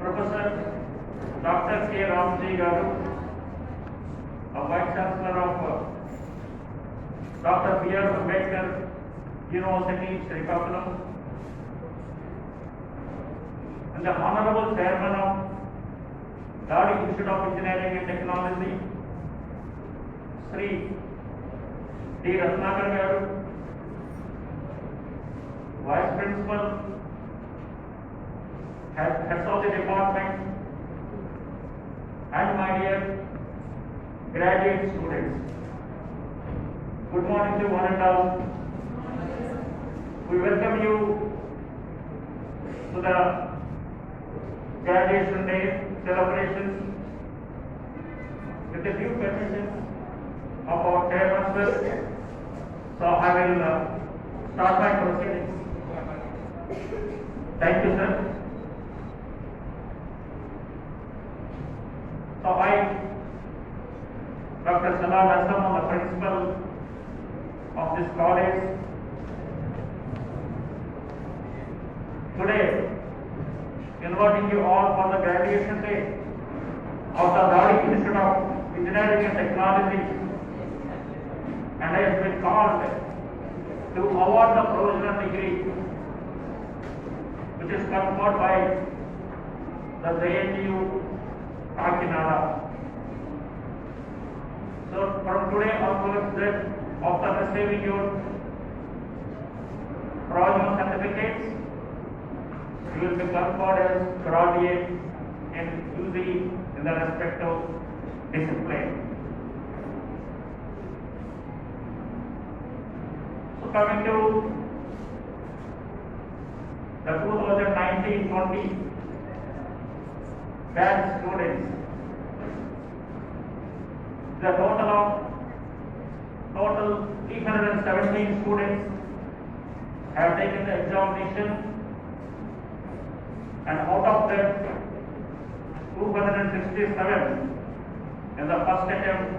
Professor Dr. K. Ramji Garu, a Vice Chancellor of Dr. B. R. Ambedkar University, Visakhapatnam, and the Honorable Chairman of Dadi Institute of Engineering and Technology, Sri D. Ratnakar Garu, Vice Principal, Heads of the Department, and my dear graduate students. Good morning to one and all. We welcome you to the graduation day celebrations with a few permissions of our chairman. So I will start my proceedings. Thank you, sir. So I, Dr. Salal Assam, the principal of this college, today inviting you all for the graduation day of the Dadi Institute of Engineering and Technology, and I have been called to award the provisional degree which is conferred by the JNU Kakinada. So from today onwards, that after receiving your provisional certificates, you will be conferred as graduate in UG in the respective discipline. So coming to the 2019-20 batch students, the total 317 students have taken the examination, and out of that 267 in the first attempt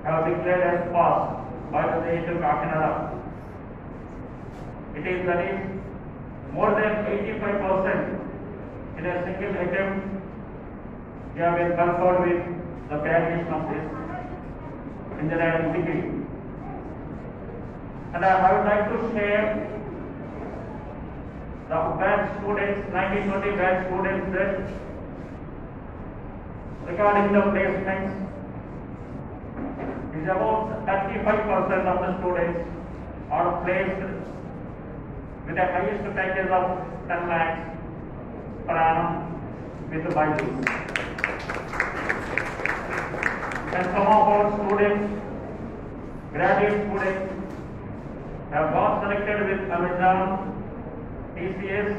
have declared as passed by the JNU Kakinada. It is that is more than 85% in a single attempt they have been conferred with the graduation of this engineering degree. And I would like to share the batch students, 1920 batch students, that regarding the placements, is about 35% of the students are placed with the highest package of 10 lakhs per annum with the Bibles. And some of our students, graduate students, have got selected with Amazon, TCS,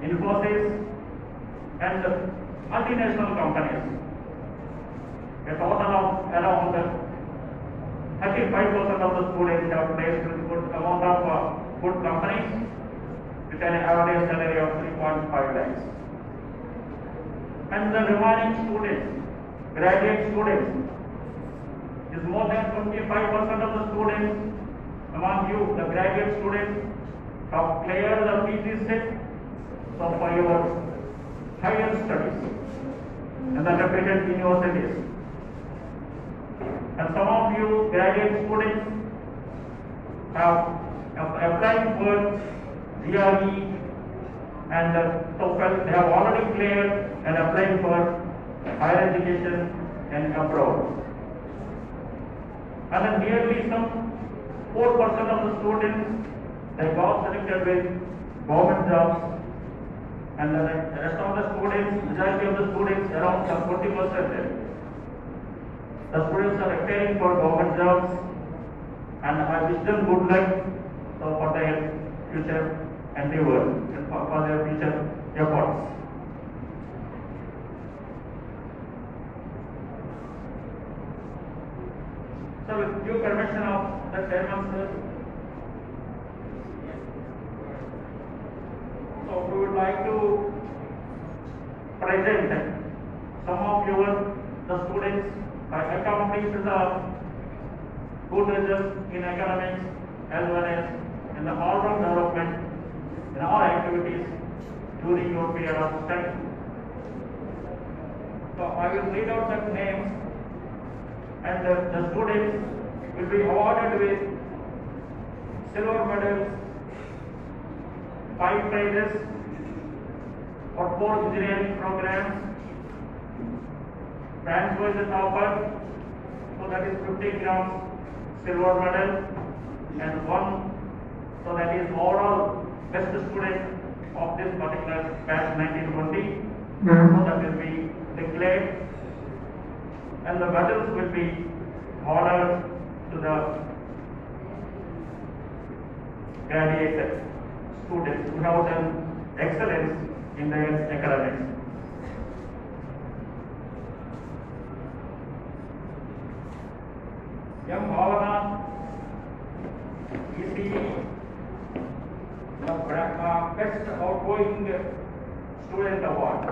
Infosys, and multinational companies. A total of around 35% of the students have placed with good amount of good companies with an average salary of 3.5 lakhs. And the remaining students, graduate students, is more than 25% of the students among you, the graduate students, have cleared the PG set, so for your higher studies in the reputed universities. And some of you graduate students have applied for GRE and TOEFL. They have already cleared and applied for higher education and abroad. And then nearly some 4% of the students, they got selected with government jobs, and the rest of the students, majority of the students, around some 40%, the students are appearing for government jobs, and I wish them good luck for their future endeavor and for their future efforts. So with due permission of the chairman, sir, so we would like to present some of the students accomplished the good results in academics as well as in the all-round development in all activities during your period of study. So I will read out the names, and the students will be awarded with silver medals, 5 prizes for 4 engineering programs. France was the topper, so that is 50 grams silver medal, and 1, so that is overall best student of this particular batch 1920. So that will be declared, and the medals will be awarded to the graduate students who have done excellence in their academics. Young Bhavana is the best outgoing student award.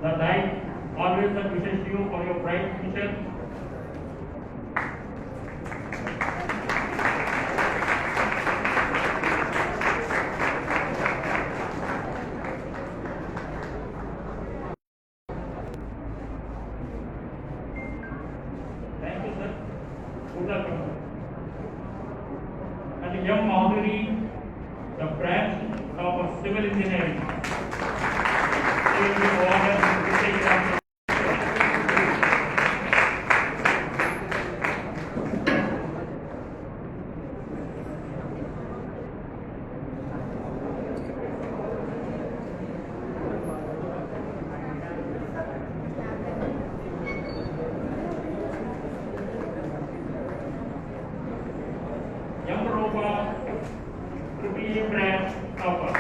The Dadi always wishes you for your bright future. Thank you, sir. Good luck. And young Madhuri, the branch of civil engineering. Young Roba, Ruby branch topper.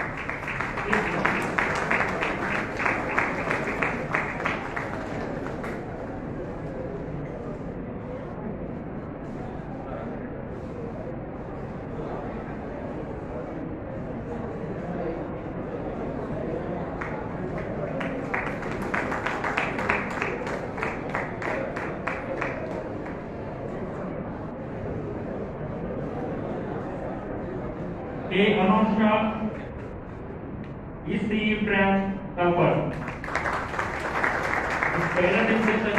A. Anusha, ECE branch topper. His parent is Mr.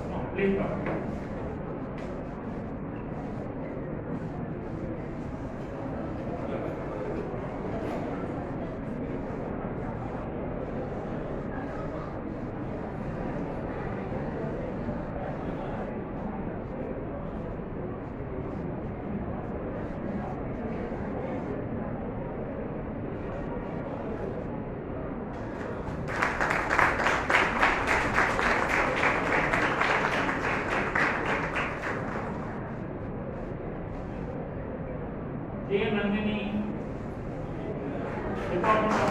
No, please come. J. Nandini, Department of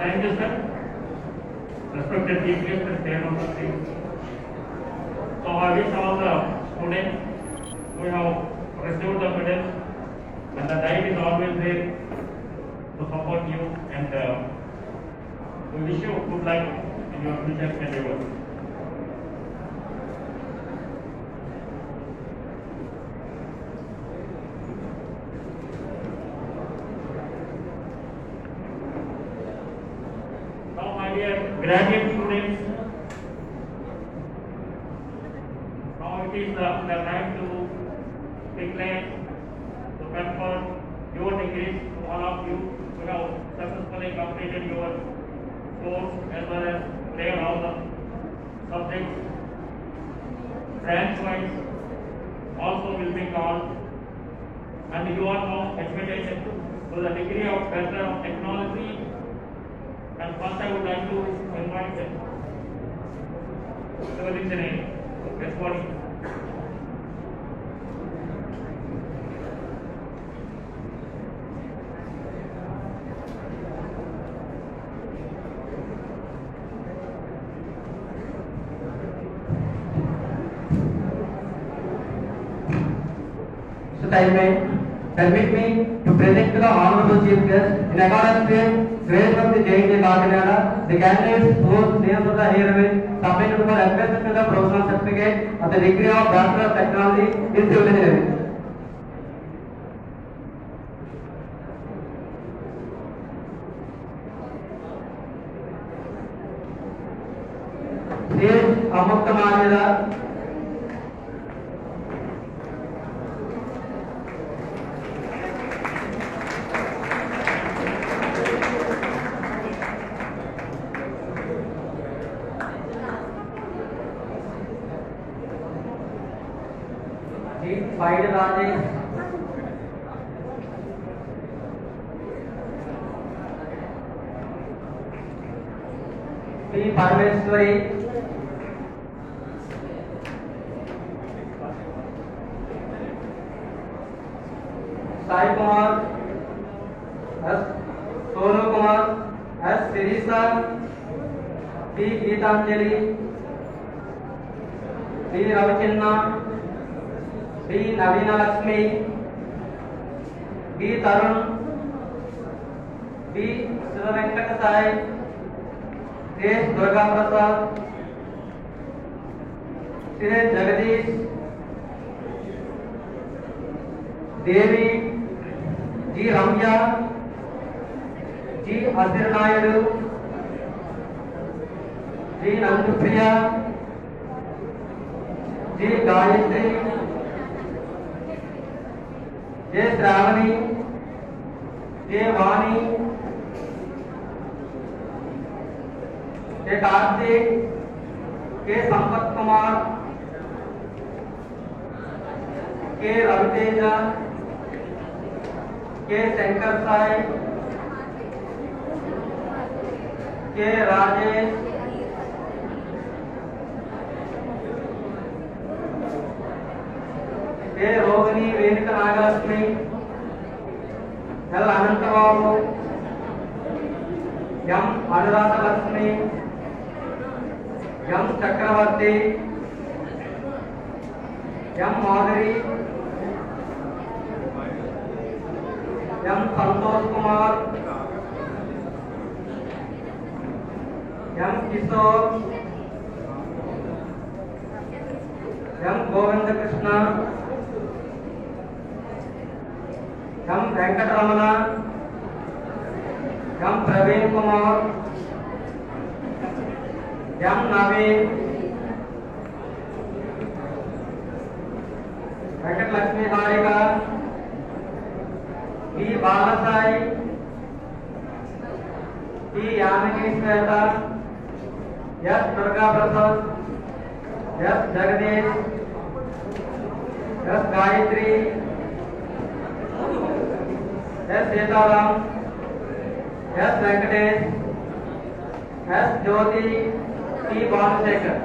Thank you, sir. Respected chief guest and chairman of the state. So I wish all the students who have received the medals, and the Dadi is always there to support you, and we wish you good luck in your future endeavors. Now, my dear students, now it is the time to declare, to confer your degrees to all of you who have successfully completed your course as well as cleared all the subjects. Branch wise also will be called, and you are now admitted to the degree of Bachelor of Technology. And first I would like to invite the lecturer, Responding. Permit me to present to the Honorable Chief Guest in accordance with grades of the JNK Kakinada, the candidates whose names are herewith submitted for admission to the professional certificate of the degree of Bachelor of Technology in Civil Engineering. Stage Amukta Manjada, Fight Rajesh, P. Parmeshwari, Sai Kumar, S. Sonu Kumar, S. Sirisa, P. Geetanjali, P. Ravichanna, B. Navina Lakshmi, B. Tarun, B. Sivavenkata Sai, S. Durga Prasad, C. Jagadish, Devi, G. Ramya, G. Asir Naidu, G. Nandupriya, G. Gayatri, J. Shravani, J. Vani, J. Karthik, K. Sampat Kumar, K. Raviteja, K. Shankar Sai, K. Rajesh, K. Rohini Venika Nagalakshmi, L. Anantababu, M. Anuradha Lakshmi, M. Chakravarti, M. Madhuri, M. Santosh Kumar, M. Kishore, M. Govinda Krishna, M. Venkataramana, M. Praveen Kumar, M. Naveen, Venkat Lakshmi Harika, B. Balasai, P. Yamini Sweta, S. Durga Prasad, S. Jagadish, S. Gayatri, S. Sitaram, S. Venkatesh, S. Jyoti, P. Balasekhar.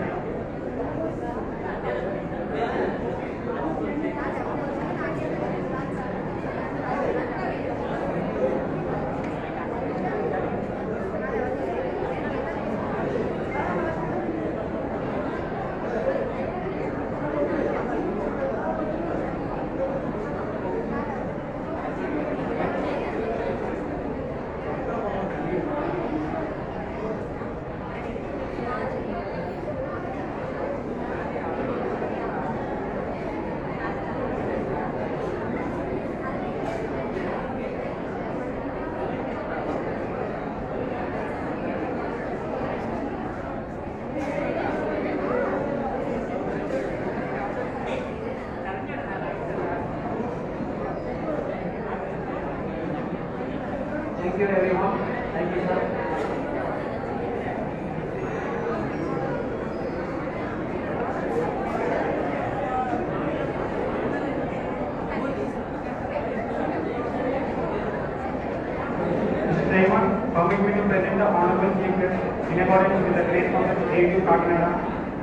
Thank you everyone. Thank you, sir. Raymond, permit me to present the honorable chief guest in accordance with the grace of the AU Kakinada.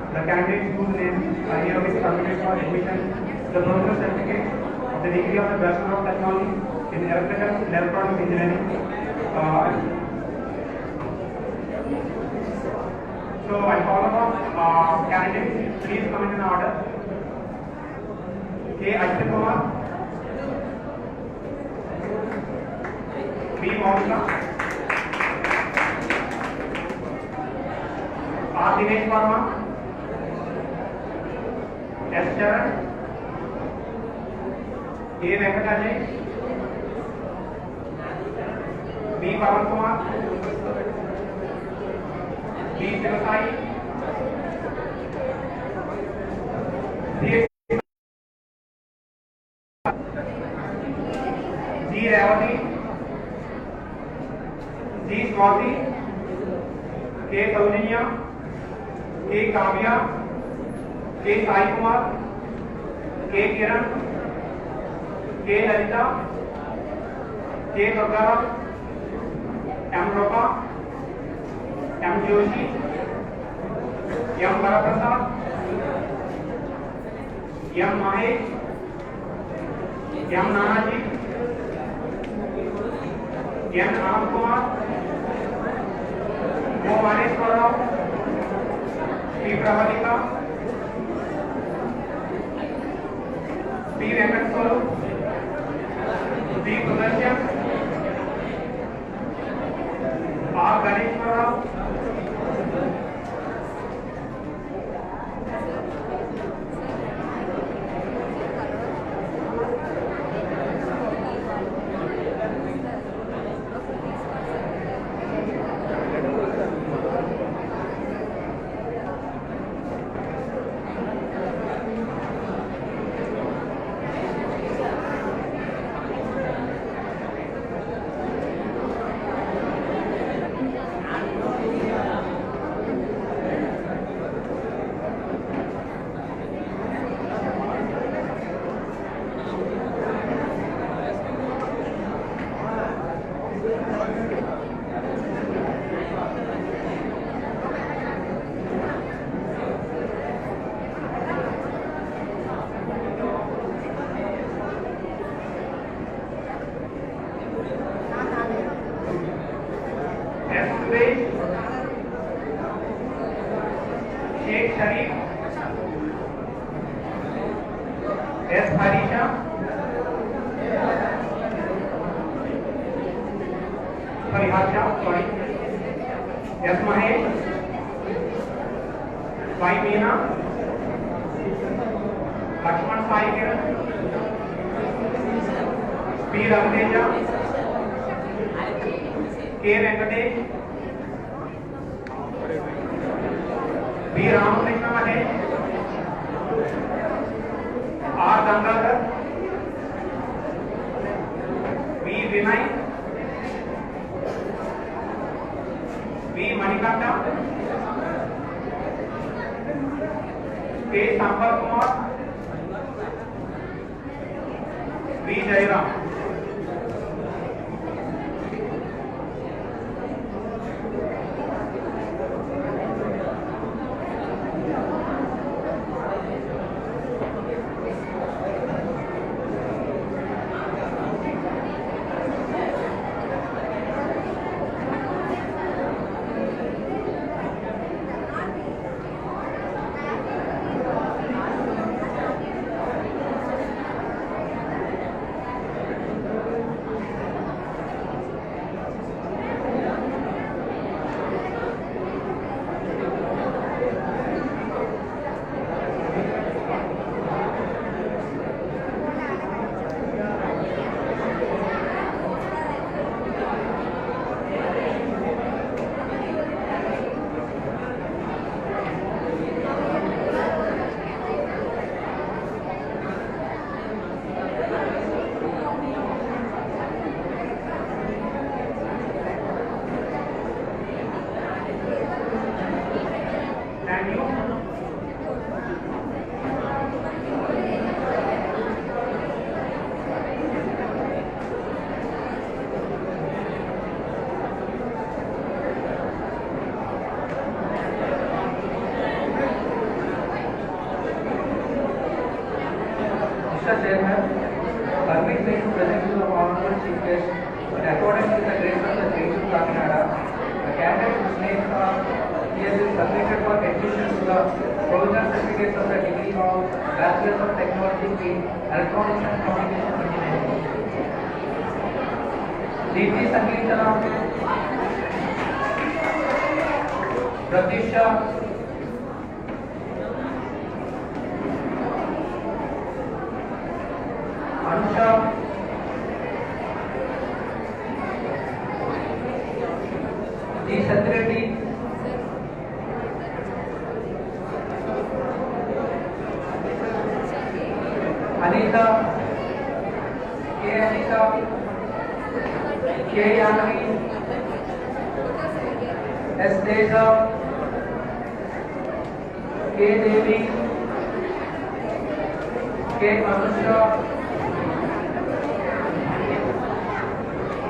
The candidates whose names are herewith submitted for admission, the provisional certificate of the degree of the Bachelor of Technology in Electrical and Electronics Engineering. So I call upon candidates, please come in order. K. Ashwin Kumar, B. Monica, R. Dinesh Verma, S. Charan, A. Venkatajay, B. Pavan Kumar, B. Sivasai, C. G. Revati, G. Swati, K. Saujanya, K. Kavya, K. Sai Kumar, K. Kiran, K. Lalita, K. Durgara, M. Rupa, M. Joshi, M. Varaprasad, M. Mahesh, M. Nanaji, M. Anand Kumar, O. Maneswar Rao, P. Pravalika, P. Venkat Swarup, P. Sudarshan, R. Ganeshwar Rao, Sheikh Sharif, S. Harisha, S. Mahesh, Y. Meena, Lakshman Sai Kiran, P. Raviteja, K. Venkatesh, B. Ramakrishna Mahesh, R. Gangadhar, V. Vinay, V. Manikanta, K. Sampal Kumar, V. Jairam. And you? Mr. Chairman, permit me to present to the honorable chief guest in accordance with the grace of the state of Tamil Nadu, the candidate whose names are here is submitted for admission to the provisional certificates of the degree of Bachelor of Technology in Electronics and Communication Engineering. Deeply Sangeetana, Pratisha, Anusha, G. Satyareddy, Anita, K. Anita, K. Yanavi, S. Teja, K. Devi, K. Manusha,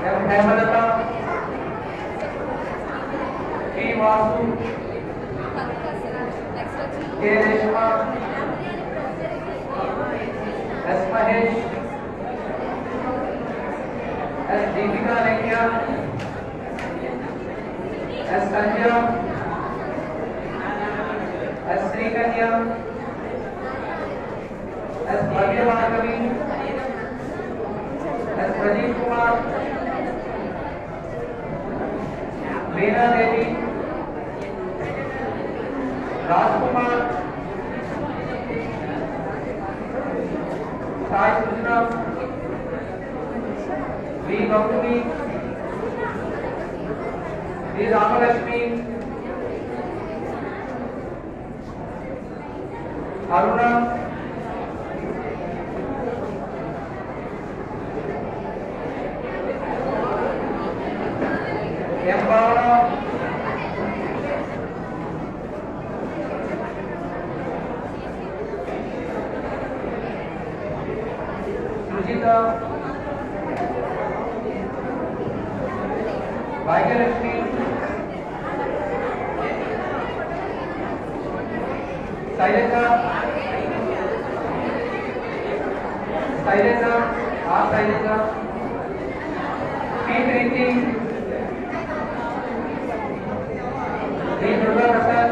M. Hemalata, P. Vasu, K. Reshma, S. Mahesh, S. Deepika Lengya, S. Sanjay, S. Srikanya, S. Bhavya Bhargavi, S. Pradeep Kumar, Meena Devi, Rajkumar, Sai Sujna, V. Gautami, V. Ramalakshmi, Aruna, M. Bhavana, Sujita, Bhagyarakshmi, Shaileja, Shaileja, R. Shaileja, P. Preeti, V. Durga Prasad,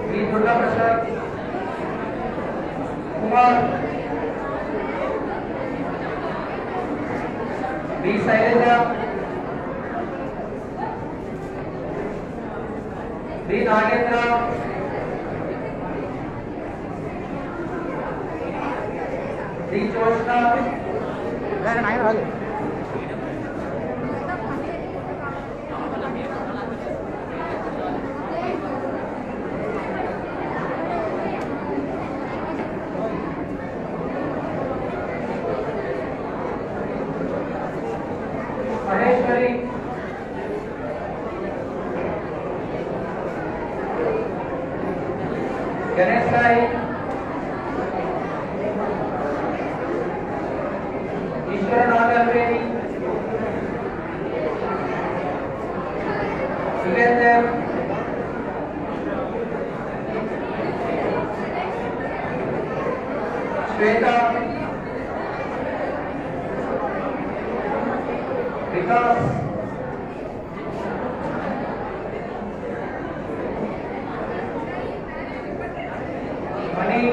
V. Durga Prasad, Kumar, V. Shaileja, V. Nagendra, V. Joshna, Maheshwari, Ganesh Sai, Ishwara Nagarveni, Sugender, Shweta, Vikas, Mani,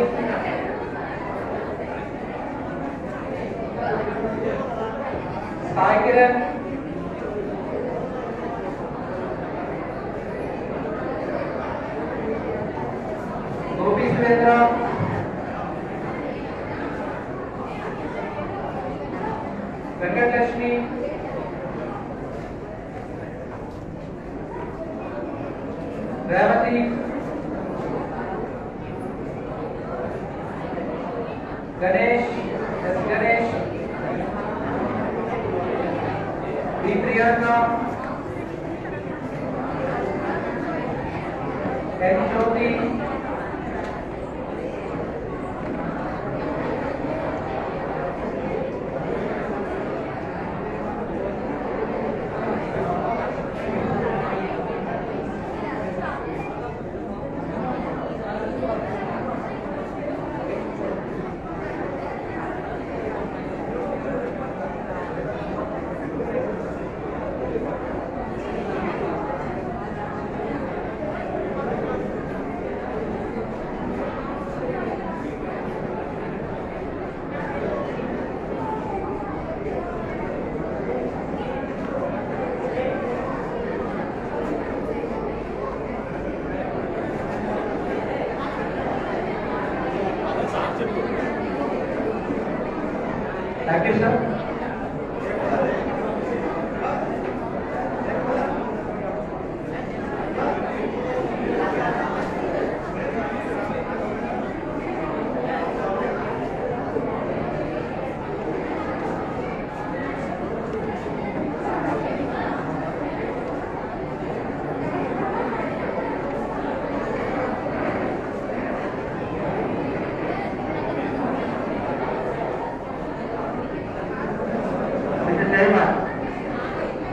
Sai Kiran, Gopi Suvendra, Venkatashmi, Revati, Ganesh, S. Ganesh, V. Priyanka, Can show the Thank you, sir.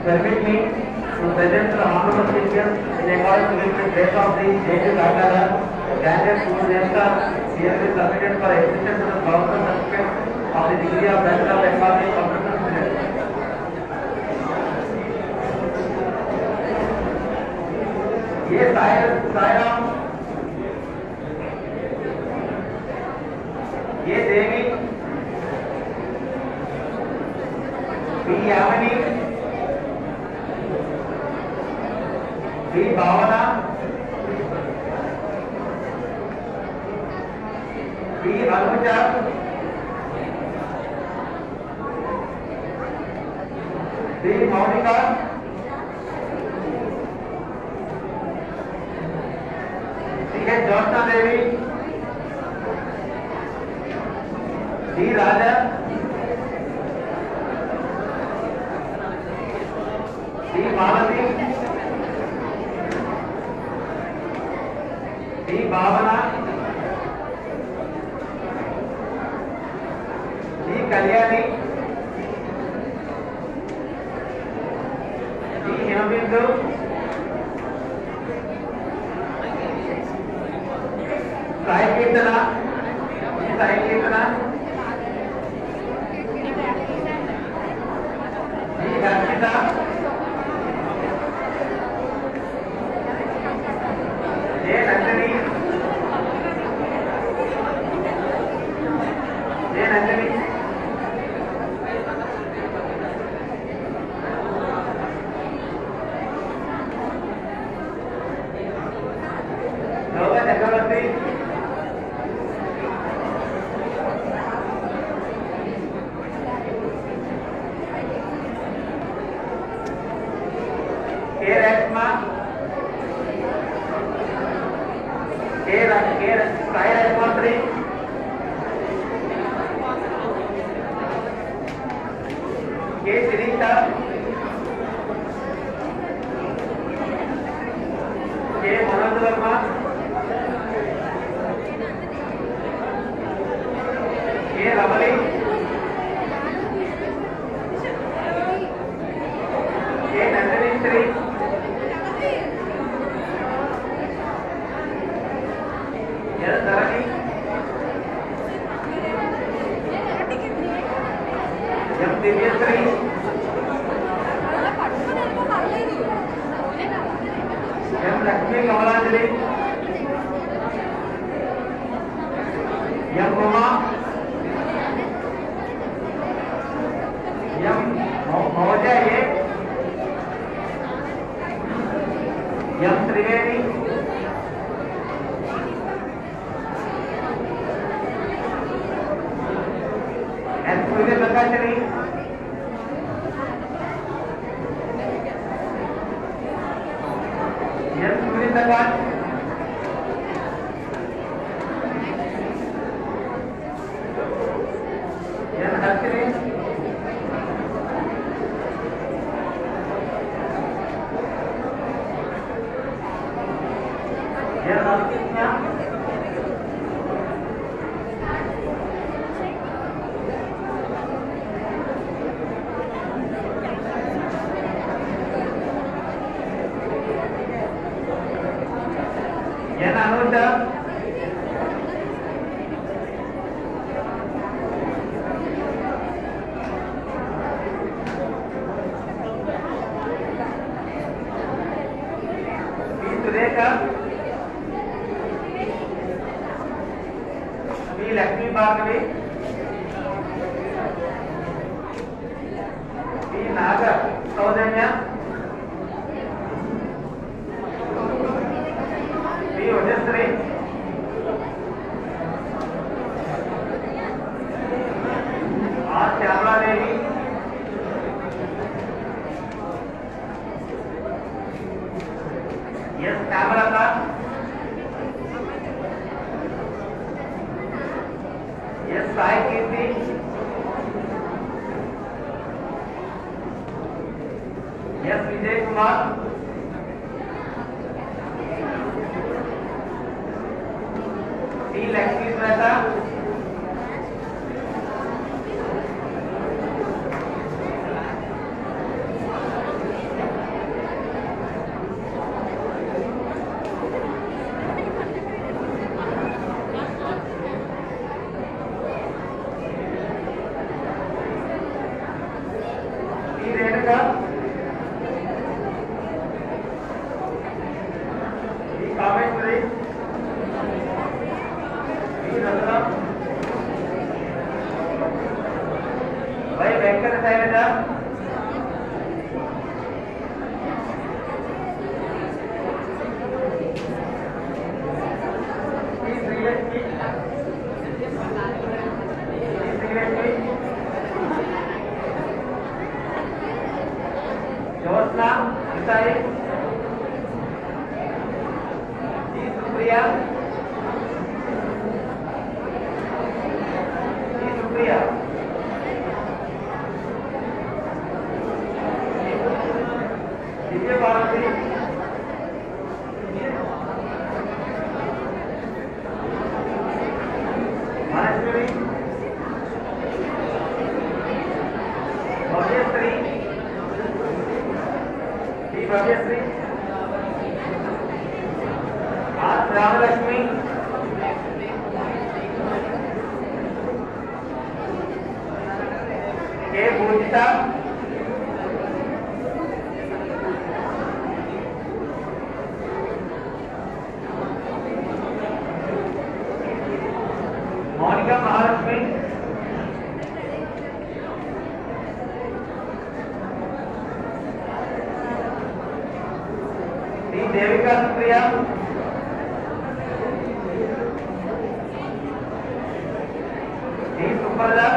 Permit me to present the honorable speakers in accordance with the date of the J.J. Guidelines. Candidates whose names are hereby submitted for acceptance to the government certificate of the degree of Bachelor of Economics Computer Science. ये सायराम, ये देवी, B Yamini, B भावना, B Anuja, B Mounika, है ज्योत्ना देवी, D राजा, D मालती, D भावना, D Kalyani, D हेमबिंदु, Sai कीर्तना, साई कीर्तना, जी हर्षिता, जे नंदिनी, जे नंदिनी, लोका चक्रवर्ती, के रेशमा, के साई राजमंत्री, के श्रीता, के मनोज वर्मा, के रमली, के Nandini Shri, Dharani, M Divyashri, M Lakshmi Kamalanjali, M Uma, M Mauja, M Triveni, M Surya Prakashini, M Surya Prakash, M Harshini, M Radhakrishna. N. Anuja. Sureka, B. Lakshmi Bhargavi, B. Naga Saudanya, B. Ojasri, R. Shyamala Devi, S. Kamalata, S. Sai Kirti, S. Vijay Kumar, T. Lakshmi Smeta, Renuka, B. Kameshwari, B. Ratna, Y. Venkata Shailaja, P. Srilakshmi, Jyotsna Visai, G. Supriya, G. Supriya, Divya Bharati, Manashwari, Bhavyasri, D. Bhavyasri, R. Ramalakshmi, K. Bhujita, Monica Mahalakshmi, D. Devika Supriya, D. Suparda,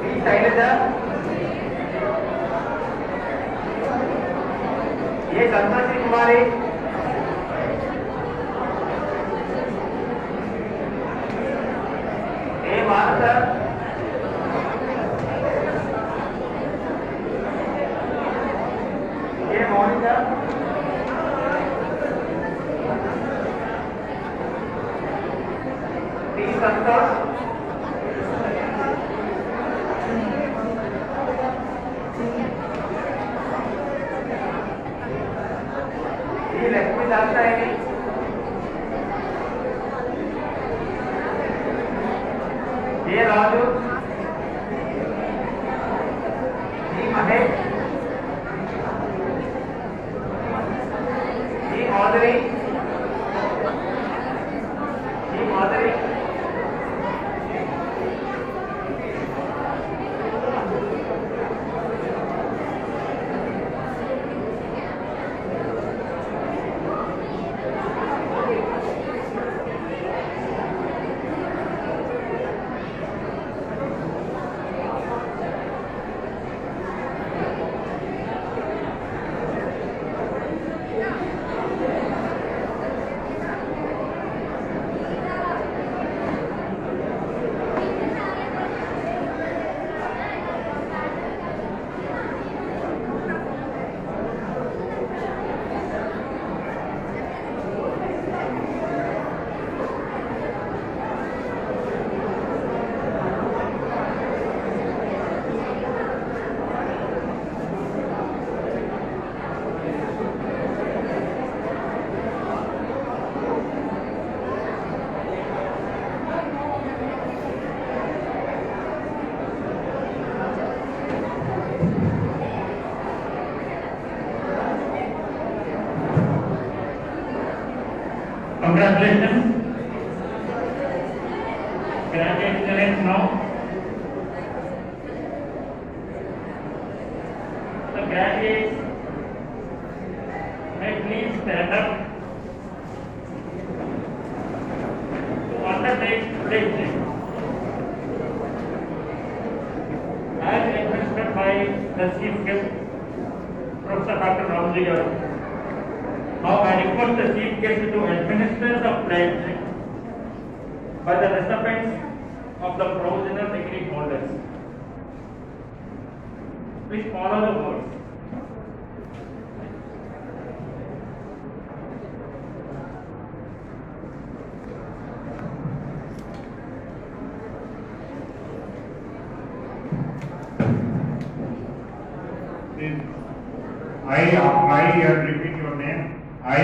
B. Shailaja, A. Santoshi Kumari, A. Manasa, A. Monica, T. Santosh, D. Lakshmi Dasayani, J. Raju, G. Mahesh, G. Madhuri, G. Madhuri, Congratulations. Graduate students now. The graduates may please stand up to undertake pledging as administered by the chief guest, Professor Dr. Ramji Garu. Now I request the chief guest to administer the pledge by the recipients of the provisional degree holders. Please follow the words. I repeat your name. I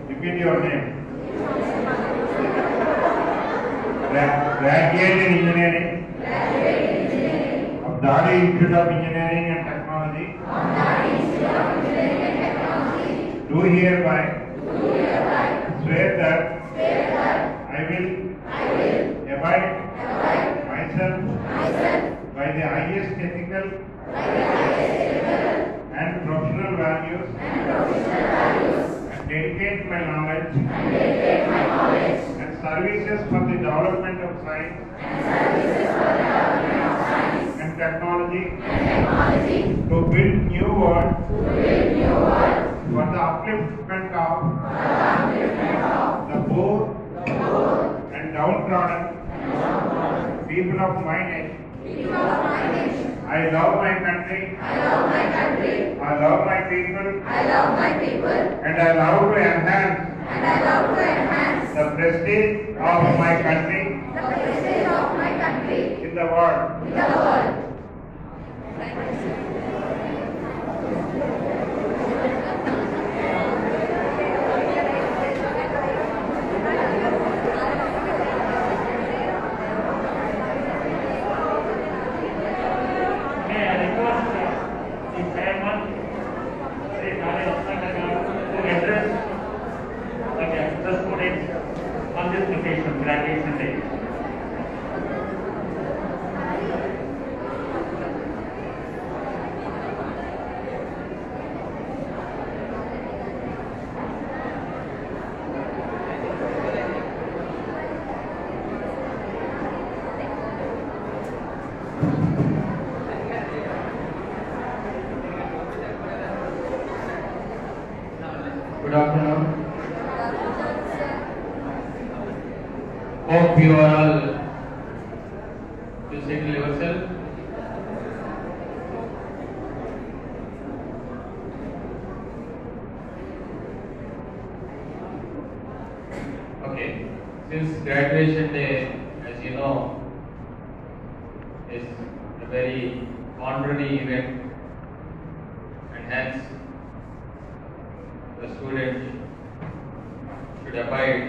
repeat your name. Graduate in engineering of Dadi Institute of Engineering and Technology. Do hereby swear that I will abide myself by the highest ethical and professional values and dedicate my knowledge and services for the development of science and technology to build new world for the upliftment of the poor and downtrodden people of my nation. I love my country. I love my people. And I love to enhance the prestige of my country in the world. May I request the chairman, Sri Dadi to address the students on this occasion, graduation day. Good afternoon. Hope you are all to settle yourself. Okay. Since graduation day, as you know, is a very honorary event, and hence the student should abide,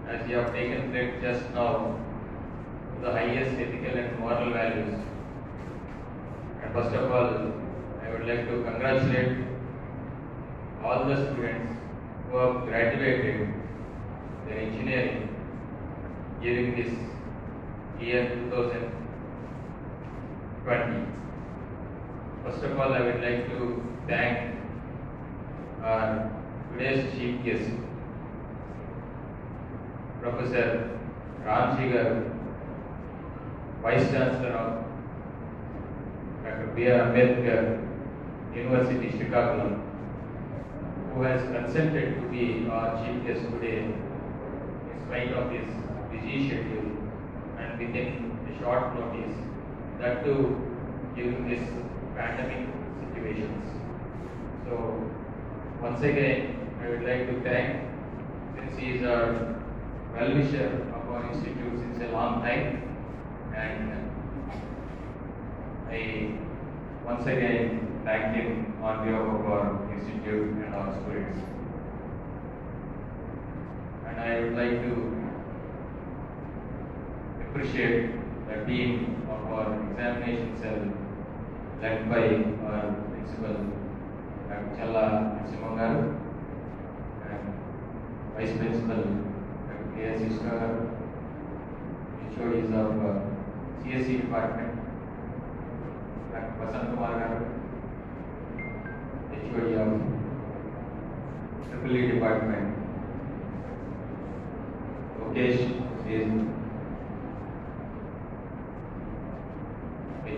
as you have taken pledge just now, to the highest ethical and moral values. And first of all, I would like to congratulate all the students who have graduated their engineering during this year 2020. First of all, I would like to thank our today's chief guest, Professor Ramji Garu, Vice Chancellor of Dr. B.R. Ambedkar University, Visakhapatnam, who has consented to be our chief guest today in spite of his busy schedule and within a short notice, that too during this pandemic situations. So once again, I would like to thank, since he is our well-wisher of our institute since a long time, and I once again thank him on behalf of our institute and our students. And I would like to appreciate the team of our examination cell led by our principal, Dr. Challa Simangaru, and Vice Principal K.S. Ishkar, HODs of CSE Department, Dr. Vasant Kumar Garu, HOD of EEE Department, Lokesh is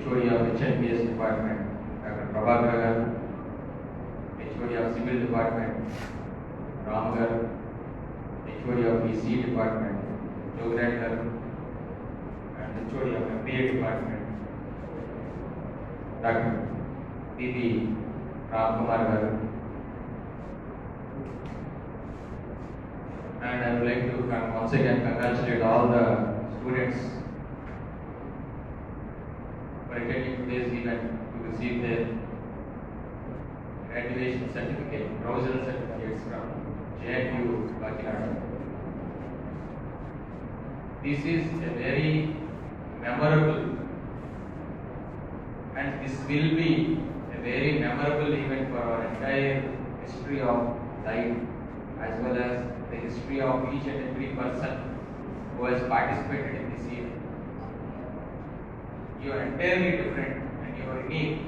HOD of HNPS Department, Dr. Prabhakar Garu, HOD of Civil Department, Ram Garu, HOD of EC Department, Jogran Garu, and HOD of MBA Department, Dr. P.B. Ram Kumar Garu. And I would like to once again congratulate all the students for attending today's event to receive their graduation certificate, provisional certificates from JNU Kakinada. This is a very memorable, and this will be a very memorable event for our entire history of life, as well as the history of each and every person who has participated in this event. You are entirely different and you are unique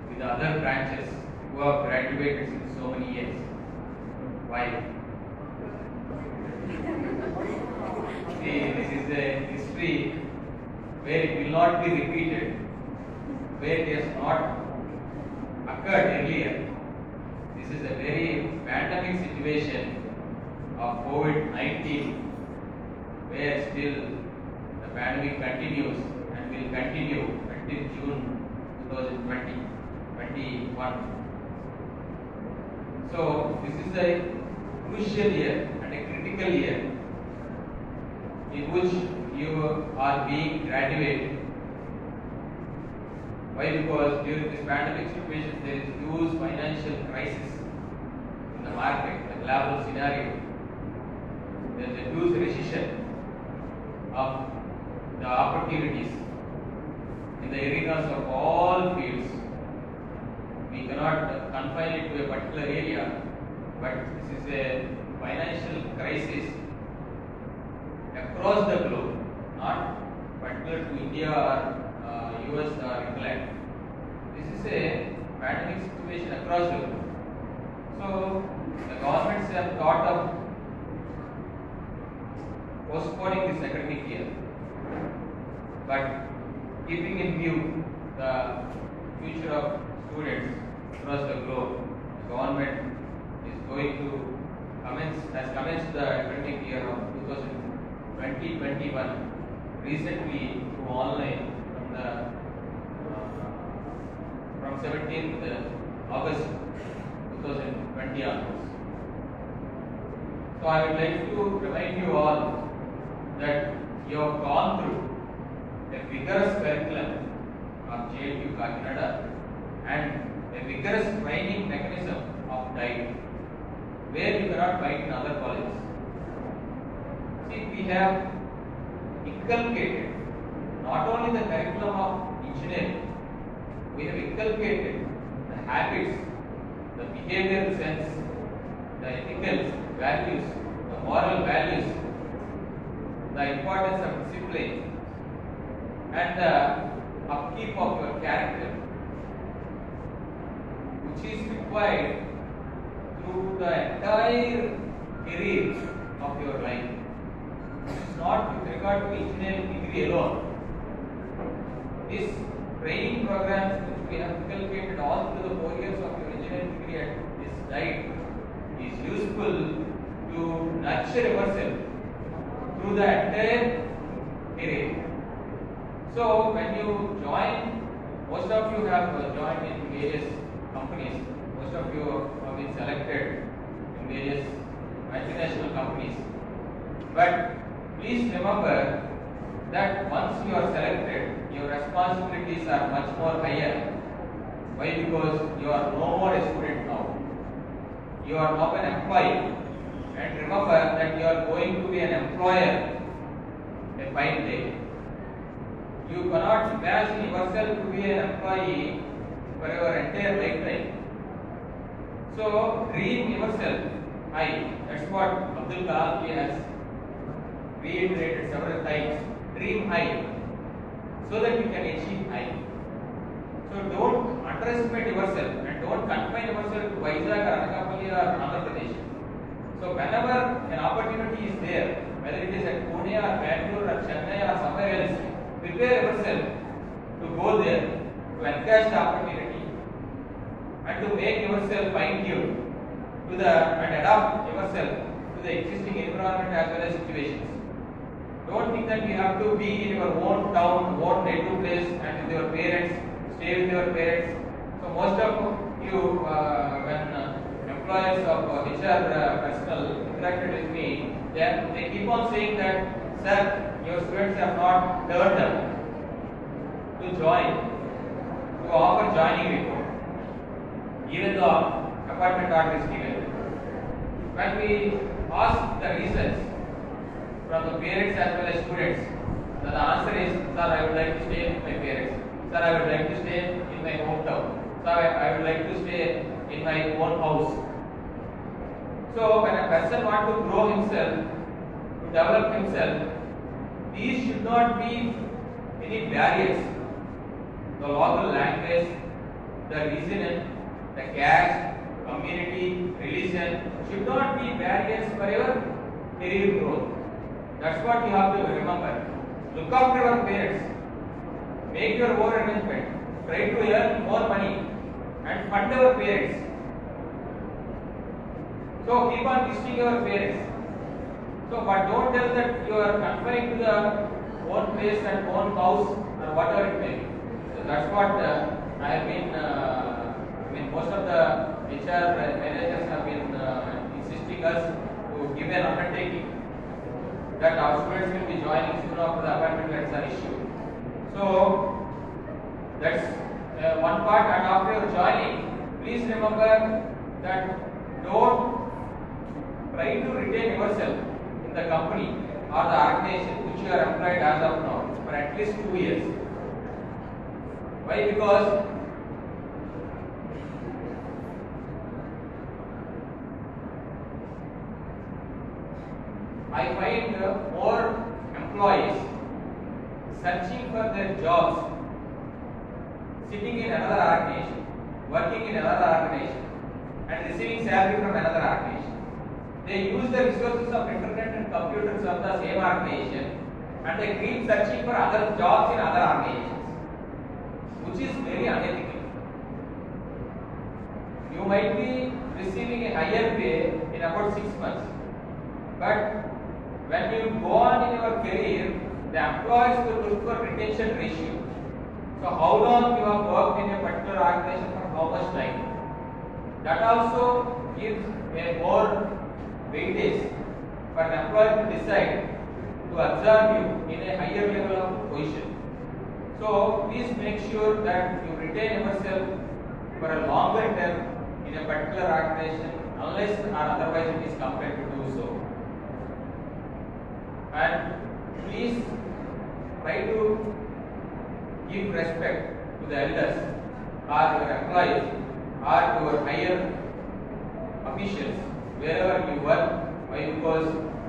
with the other branches who have graduated in so many years. Why? See, this is a history where it will not be repeated, where it has not occurred earlier. This is a very pandemic situation of COVID-19, where still the pandemic continues and will continue until June 2021. So this is a crucial year and a critical year in which you are being graduated. Why? Because during this pandemic situation there is huge financial crisis in the market, the global scenario. There is a huge recession of the opportunities in the arenas of all fields. We cannot confine it to a particular area, but this is a financial crisis across the globe, not particular to India or US or England. This is a pandemic situation across the globe. So the governments have thought of postponing this academic year, but keeping in view the future of students across the globe, the government is going to has commenced the academic year of 2021 recently through online from 17th August 2020 onwards. So I would like to remind you all that you have gone through a vigorous curriculum of JNU Kakinada and a vigorous training mechanism of Dadi, where you cannot find in other colleges. See, we have inculcated not only the curriculum of engineering, we have inculcated the habits, the behavioral sense, the ethical values, the moral values, the importance of discipline, and the upkeep of your character, which is required through the entire career of your life. This is not with regard to engineering degree alone. This training programs which we have inculcated all through the 4 years of your engineering degree at this site is useful to nurture yourself through the entire career. So when you join, most of you have joined in various companies, most of you have been selected in various multinational companies. But please remember that once you are selected, your responsibilities are much more higher. Why? Because you are no more a student now. You are now an employee. And remember that you are going to be an employer a fine day. You cannot imagine yourself to be an employee for your entire lifetime. So dream yourself high. That's what Abdul Kalam has reiterated several times. Dream high so that you can achieve high. So don't underestimate yourself and don't confine yourself to Vizag or Anakapalli or Andhra Pradesh. So whenever an opportunity is there, whether it is at Pune or Bangalore or Chennai or somewhere else, prepare yourself to go there, to encash the opportunity and to make yourself fine-tuned to the and adapt yourself to the existing environment as well as situations. Don't think that you have to be in your own town, own native place and with your parents, stay with your parents. So most of you, when employers of HR personnel interacted with me, they keep on saying that, sir, your students have not turned up to join, to offer joining report, even though appointment order is given. When we ask the reasons from the parents as well as students, the answer is, sir, I would like to stay with my parents. Sir, I would like to stay in my hometown. Sir, I would like to stay in my own house. So when a person wants to grow himself, to develop himself, these should not be any barriers. The local language, the region, the caste, community, religion should not be barriers for your career growth. That's what you have to remember. Look after your parents. Make your own arrangement. Try to earn more money and fund your parents. So keep on visiting your parents. So but don't tell that you are confined to the own place and own house or whatever it may be. So that's what I have been, most of the HR managers have been insisting us to give an undertaking that our students will be joining soon after the appointment letters are issued. So that's one part, and after your joining, please remember that don't try to retain yourself in the company or the organization which you are employed as of now for at least 2 years. Why? Because I find more employees searching for their jobs sitting in another organization, working in another organization and receiving salary from another organization. They use the resources of internet and computers of the same organization and they keep searching for other jobs in other organizations, which is very unethical. You might be receiving a higher pay in about 6 months, but when you go on in your career, the employers will look for retention ratio. So how long you have worked in a particular organization for how much time. That also gives a more weightage for an employer to decide to observe you in a higher level of position. So please make sure that you retain yourself for a longer term in a particular organization unless or otherwise it is compelled to do so. And please try to give respect to the elders or your employees or your higher officials wherever you work. Why? Because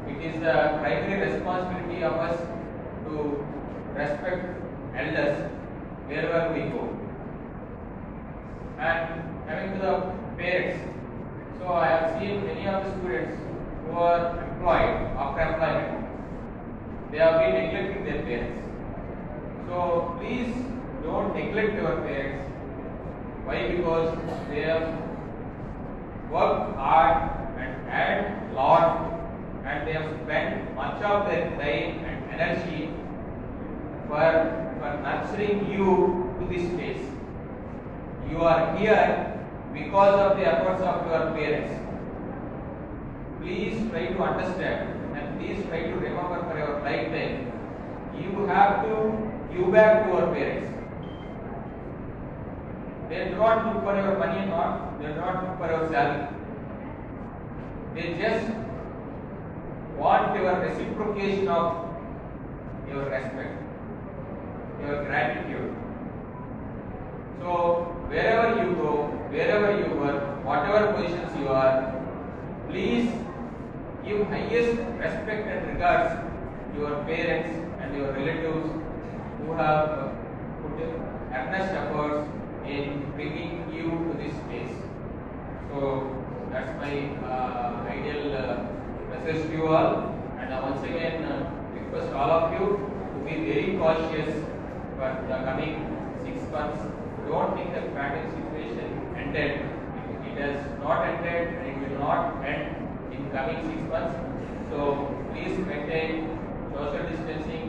it is the primary responsibility of us to respect elders wherever we go. And coming to the parents, so I have seen many of the students who are employed after employment. They have been neglecting their parents. So please don't neglect your parents. Why? Because they have worked hard and had lot and they have spent much of their time and energy for nurturing you to this place. You are here because of the efforts of your parents. Please try to understand and please try to remember for your lifetime. You have to give back to your parents. They do not look for your money or they do not look for your salary. They just want your reciprocation of your respect, your gratitude. So wherever you go, wherever you work, whatever positions you are, please give highest respect and regards to your parents and your relatives who have put earnest efforts in bringing you to this place. So that's my ideal message to you all. And once again request all of you to be very cautious for the coming 6 months. Don't think the pandemic situation ended. It has not ended and it will not end in coming 6 months. So please maintain social distancing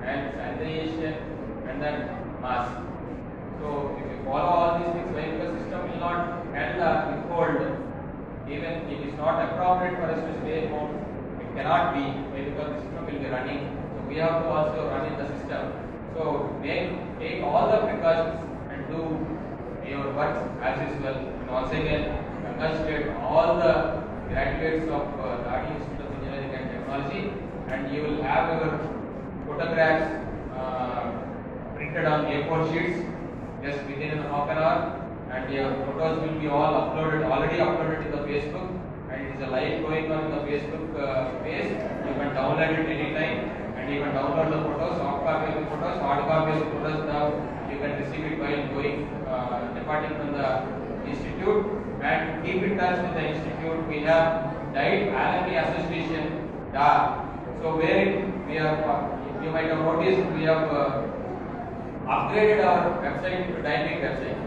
and sanitation and then mask. So if you follow all these things, why the system will not handle withhold. Even it is not appropriate for us to stay home. It cannot be because the system will be running. So we have to also run in the system. So take all the precautions and do your work as usual. And once again, congratulate all the graduates of Dadi Institute of Engineering and Technology, and you will have your photographs printed on A4 sheets just within half an hour, and your photos will be all already uploaded in the Facebook, and it is a live going on in the Facebook page. You can download it anytime, and you can download the photos, soft copy of the photos, hard copy of the photos. Now you can receive it while going departing from the institute, and keep in touch with the institute. We have Dadi Alumni Association DA. So where we have, you might have noticed, we have upgraded our website to dynamic website.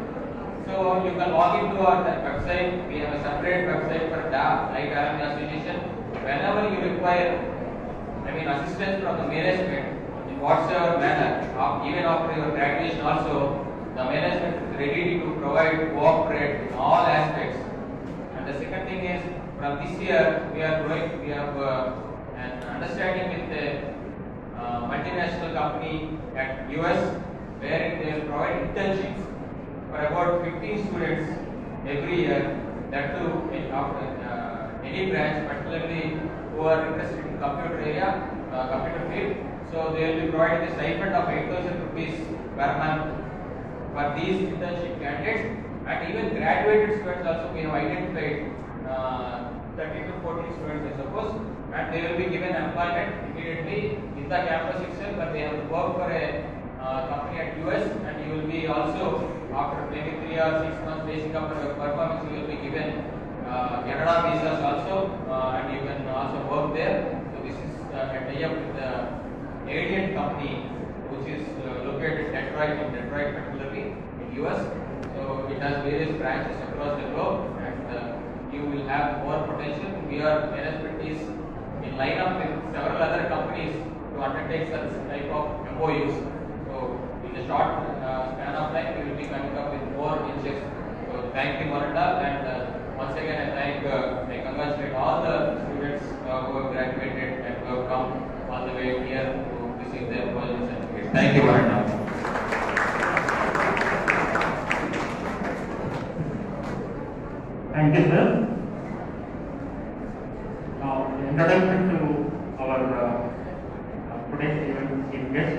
So you can log into our website. We have a separate website for DA, Dadi Alumni Association. Whenever you require, assistance from the management in whatsoever manner, even after your graduation also, the management is ready to provide, cooperate in all aspects. And the second thing is, from this year we have an understanding with a multinational company at US, where they will provide internships for about 15 students every year, that too in any branch, particularly who are interested in computer area, computer field. So they will be providing a stipend of 8,000 rupees per month for these internship candidates, and even graduated students also we have identified 13 to 14 students, I suppose, and they will be given employment immediately in the campus itself, but they have to work for a company at US, and you will be also, after maybe 3 or 6 months basic upon your performance, you will be given Canada visas also, and you can also work there. So this is a tie-up with the Canadian company, which is located in Detroit particularly in US. So it has various branches across the globe, and you will have more potential. Our management is in line up with several other companies to undertake such type of MOUs. So in a short span of time, we will be coming up with more initiatives. So thank you, one and all, and once again I congratulate all the students who have graduated and who have come all the way here to receive their college certificates. Thank you, one and all. Thank you, sir. Now, introduction to our today's event chief guest.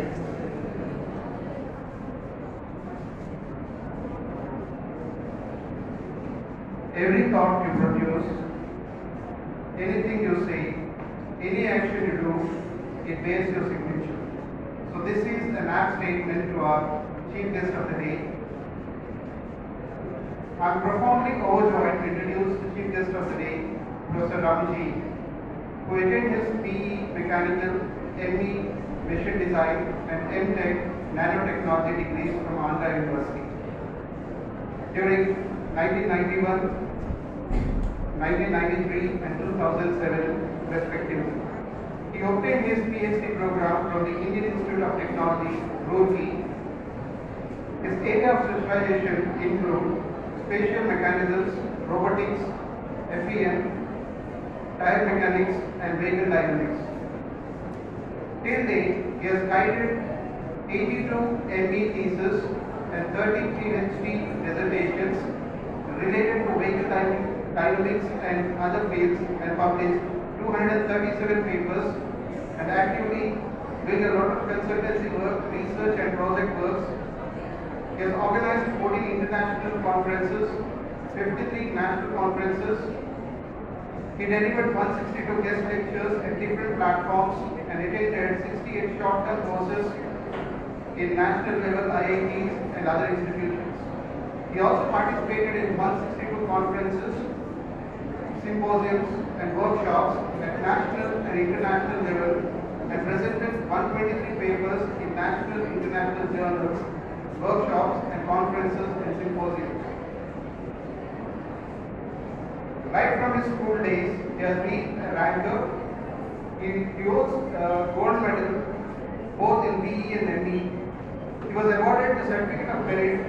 Every thought you produce, anything you say, any action you do, it bears your signature. So this is an apt statement to our chief guest of the day. I am profoundly overjoyed to introduce the chief guest of the day, Professor Ramji, who attained his PE Mechanical, ME Machine Design and M.Tech Nanotechnology degrees from Andhra University. During 1991, 1993 and 2007 respectively. He obtained his PhD program from the Indian Institute of Technology, Roorkee. His area of specialization include spatial mechanisms, robotics, FEM, tire mechanics and vehicle dynamics. Till date, he has guided 82 ME theses and 30 PhD dissertations related to vehicle dynamics and other fields, and published 237 papers, and actively doing a lot of consultancy work, research and project works. He has organized 14 international conferences, 53 national conferences, He delivered 162 guest lectures at different platforms and attended 68 short-term courses in national level IITs and other institutions. He also participated in 162 conferences, symposiums and workshops at national and international level and presented 123 papers in national and international journals, workshops and conferences and symposiums. Right from his school days, he has been a ranker. He holds gold medal both in BE and ME. He was awarded the Certificate of Merit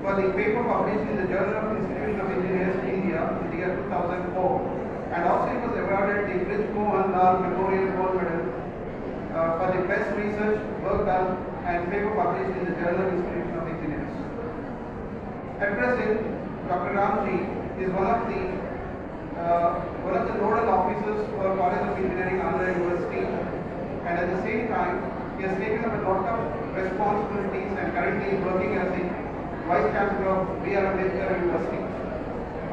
for the paper published in the Journal of Institution of Engineers, India, in the year 2004. And also he was awarded the Brij Mohan Lal Memorial Gold Medal for the best research work done and paper published in the Journal of Institution of Engineers. At present, Dr. Ramji is one of the nodal officers for College of Engineering, Andhra University, and at the same time, he has taken up a lot of responsibilities and currently is working as the Vice Chancellor of B.R. Ambedkar University.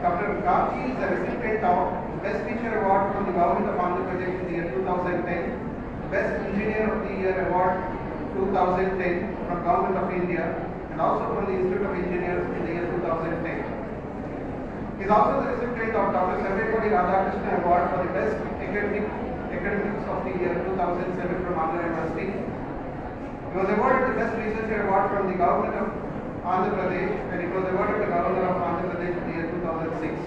Dr. Ramji is a recipient of Best Teacher Award from the Government of Andhra Pradesh in the year 2010, Best Engineer of the Year Award 2010 from Government of India, and also from the Institute of Engineers in the year 2010. He is also the recipient of Dr. Sarvepalli Radhakrishnan Award for the Best Academics of the year 2007 from Andhra University. He was awarded the Best Researcher Award from the Government of Andhra Pradesh, and it was awarded the Governor of Andhra Pradesh in the year 2006.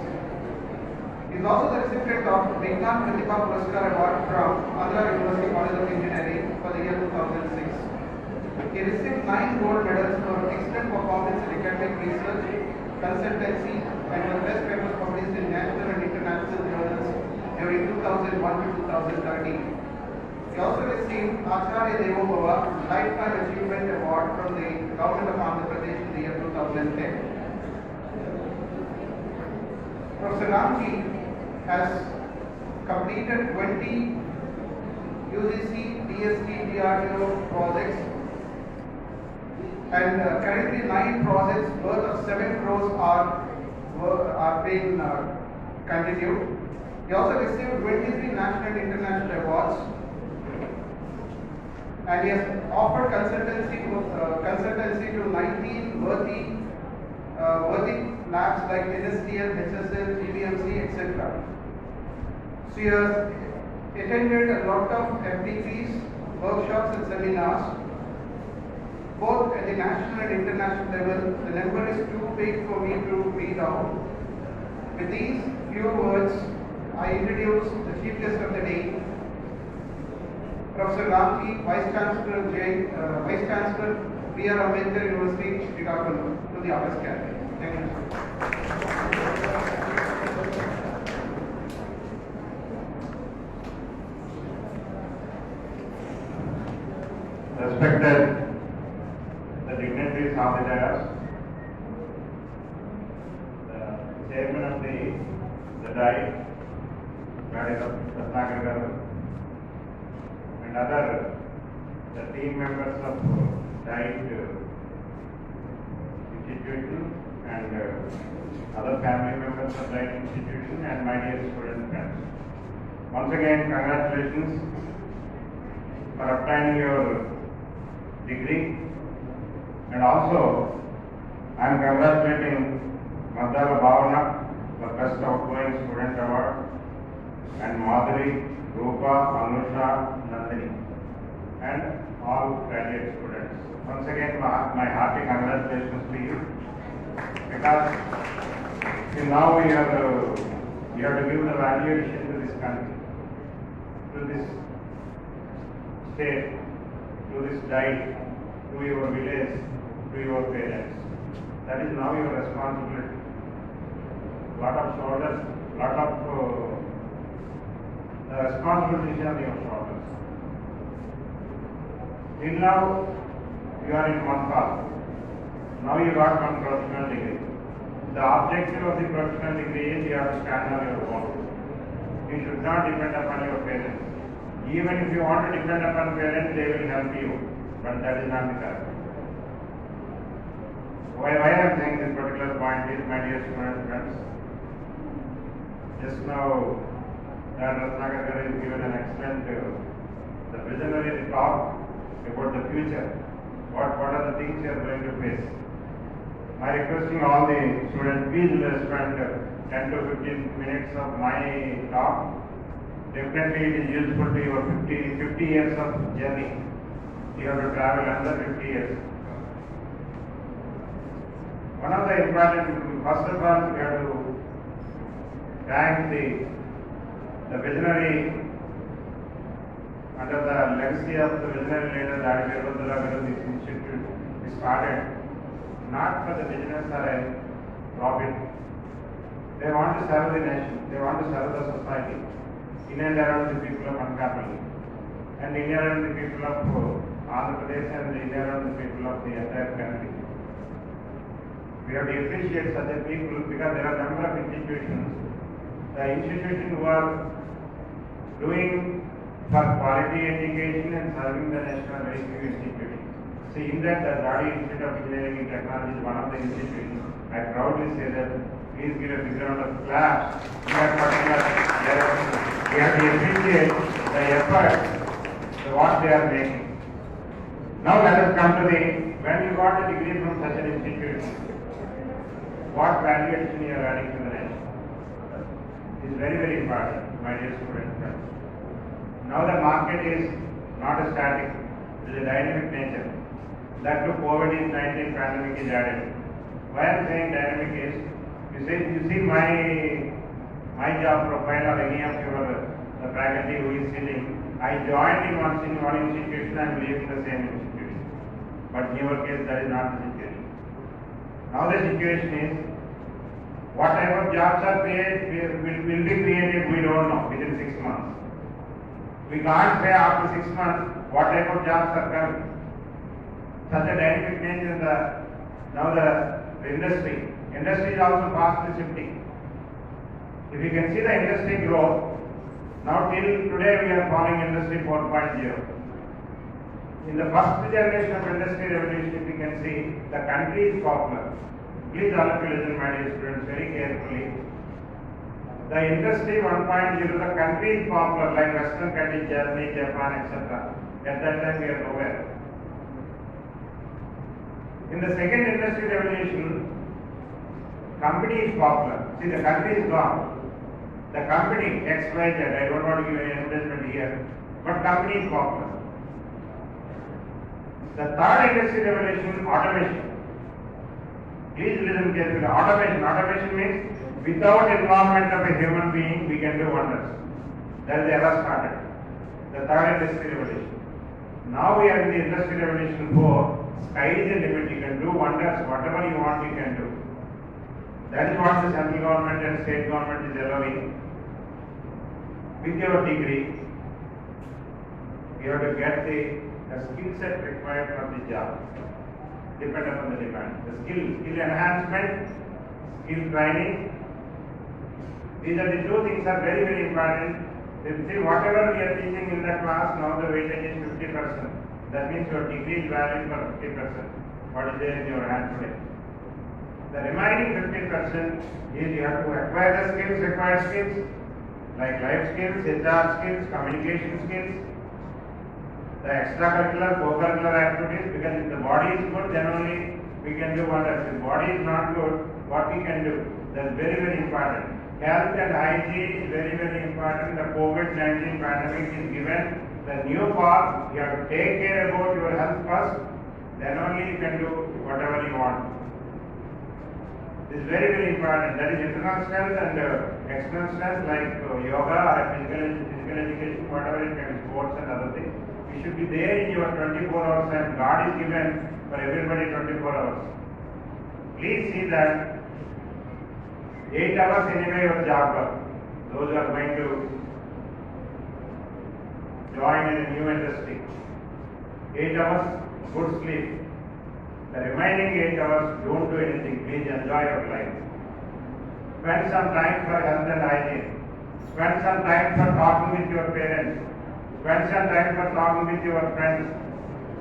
He is also the recipient of Vignan Pratibha Puraskar Award from Andhra University College of Engineering for the year 2006. He received 9 gold medals for excellent performance in academic research, consultancy, and was best papers published in national and international journals during 2001 to 2013. He also received Acharya Devo Bhava Lifetime Achievement Award from the Government of Andhra Pradesh in the year 2010. Professor Ramji has completed 20 UGC, DST, DRDO projects, and currently 9 projects worth of 7 crores are being continued. He also received 23 national and international awards, and he has offered consultancy to 19 worthy labs like NSTL, HSL, GBMC, etc. So he has attended a lot of FDPs, workshops and seminars, both at the national and international level. The number is too big for me to read out. With these few words, I introduce the chief guest of the day, Professor Ramji, Vice Chancellor B.R. Ambedkar University, Visakhapatnam, to the August Gallery. Thank you, sir. Respected the dignitaries of the dais, the chairman of the Dadi, Dadi Ratnakar garu, and the team members of Dadi institution and other family members of Dadi institution, and my dear student friends. Once again, congratulations for obtaining your degree, and also I am congratulating Madala Bhavana for Best Outgoing Student Award, and Madhuri, Rupa, Anusha, Nandini, and all graduate students. Once again, my hearty congratulations to you, because now we have to give the valuation to this country, to this state, to this diet, to your village, to your parents. That is now your responsibility. Lot of shoulders, lot of responsibility on your shoulders. Till now, you are in one path. Now you got one professional degree. The objective of the professional degree is you have to stand on your own. You should not depend upon your parents. Even if you want to depend upon parents, they will help you, but that is not the case. Why I am saying this particular point is, my dear student friends, just now Ratnagar is given an excellent, the visionary talk about the future. What are the things you are going to face? I requesting all the students, please spend 10 to 15 minutes of my talk. Definitely it is useful to your 50 years of journey. You have to travel another 50 years. One of the important, first of all, we have to thank the visionary, under the legacy of the visionary leader Dadi, this institute is started not for the business or a profit. They want to serve the nation, they want to serve the society, in and around the people of Anakapalli, and in and around the people of Andhra Pradesh, and in and around the people of the entire country. We have to appreciate such a people because there are a number of institutions. The institutions who are doing for quality education and serving the nation are very few institutions. See, in that the Dadi Institute of Engineering and Technology is one of the institutions. I proudly say that. Please give a big round of applause in that particular direction. We have to appreciate the effort, what they are making. Now let us come to when you got a degree from such an institute, what value addition you are adding to the nation? It is very, very important, my dear students. Now the market is not a static, it is a dynamic nature. That too COVID-19 pandemic is added. Why I am saying dynamic is, you see my job profile or any of the faculty who is sitting, I joined in one institution, I am leaving the same institution. But in your case, that is not the situation. Now the situation is, what type of jobs are will be created, we don't know within 6 months. We can't say after 6 months what type of jobs are coming. Such a dynamic nature now the industry. Industry is also fast shifting. If you can see the industry growth, now till today we are following industry 4.0. In the first generation of industry revolution, if you can see, the country is popular. Please all of you listen, my dear students, very carefully. The industry 1.0, the country is popular, like Western countries, Germany, Japan, etc. At that time we are nowhere. In the second industry revolution, company is popular. See, the country is gone. The company XYZ, I don't want to give any advertisement here, but company is popular. The third industry revolution, automation. Please listen carefully. Automation means without involvement of a human being, we can do wonders. That is the era started. The third industry revolution. Now we are in the industry revolution 4. Sky is the limit. You can do wonders. Whatever you want, you can do. That is what the central government and state government is allowing. With your degree, you have to get the skill set required for the job. Depend upon the demand. The skill enhancement, skill training. These are the two things are very, very important. See, whatever we are teaching in the class, now the weightage is 50%. That means your degree is valid for 50%. What is there in your hand today? The remaining 50% is you have to acquire the skills, required skills, like life skills, HR skills, communication skills, the extracurricular, co-curricular activities, because if the body is good, then only we can do wonders. If the body is not good, what we can do? That is very, very important. Health and hygiene is very, very important. The COVID-19 pandemic is given the new path. You have to take care about your health first, then only you can do whatever you want. This is very, very important. That is internal strength and external strength like yoga or physical education, whatever it can be, sports and other things. You should be there in your 24 hours and God is given for everybody 24 hours. Please see that 8 hours anyway your job work. Those who are going to join in a new industry. 8 hours good sleep. The remaining 8 hours, don't do anything. Please enjoy your life. Spend some time for health and hygiene. Spend some time for talking with your parents. Spend some time for talking with your friends.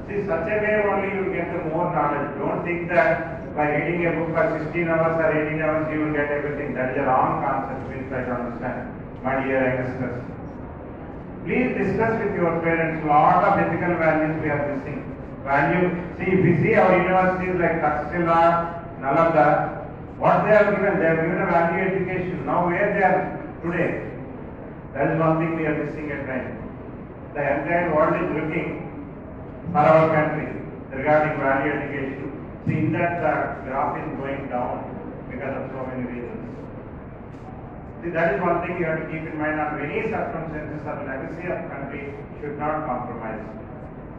See, such a way only you will get the more knowledge. Don't think that by reading a book for 16 hours or 18 hours you will get everything. That is a wrong concept. Please try to understand. my dear youngsters. Please discuss with your parents. Lot of ethical values we are missing. See, if we see our universities like Takshila, Nalanda, what they have given a value education. Now where they are today? That is one thing we are missing at times. The entire world is looking for our country regarding value education. See, in that the graph is going down because of so many reasons. See, that is one thing you have to keep in mind. On many circumstances, the legacy of country should not compromise.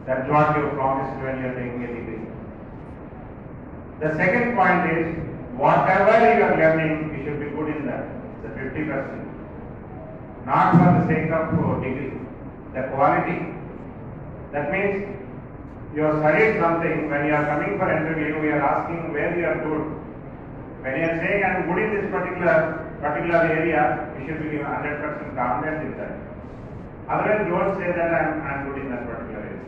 That's what you promised when you are taking a degree. The second point is, whatever you are learning, you should be good in that. The 50%. Not for the sake of degree. The quality. That means you have studied something. When you are coming for interview, we are asking where you are good. When you are saying I am good in this particular area, you should be 100% confident in that. Otherwise, don't say that I am good in that particular area.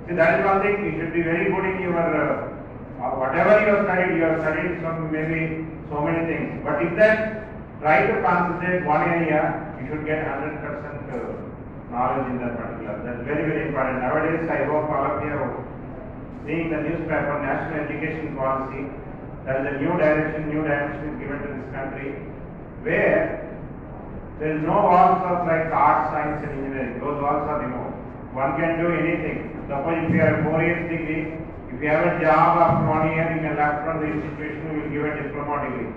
See, that is one thing. You should be very good in your whatever you have studied some maybe so many things. But if that try to concentrate one area, you should get 100% knowledge in that particular. That's very, very important. Nowadays, I hope all of you are seeing the newspaper, National Education Policy. That is a new direction, new dimension is given to this country, where there is no walls of like art, science and engineering. Those walls are removed. One can do anything. Suppose if you have a 4 years degree, if you have a job after 1 year, you can left from the institution, we will give a diploma degree.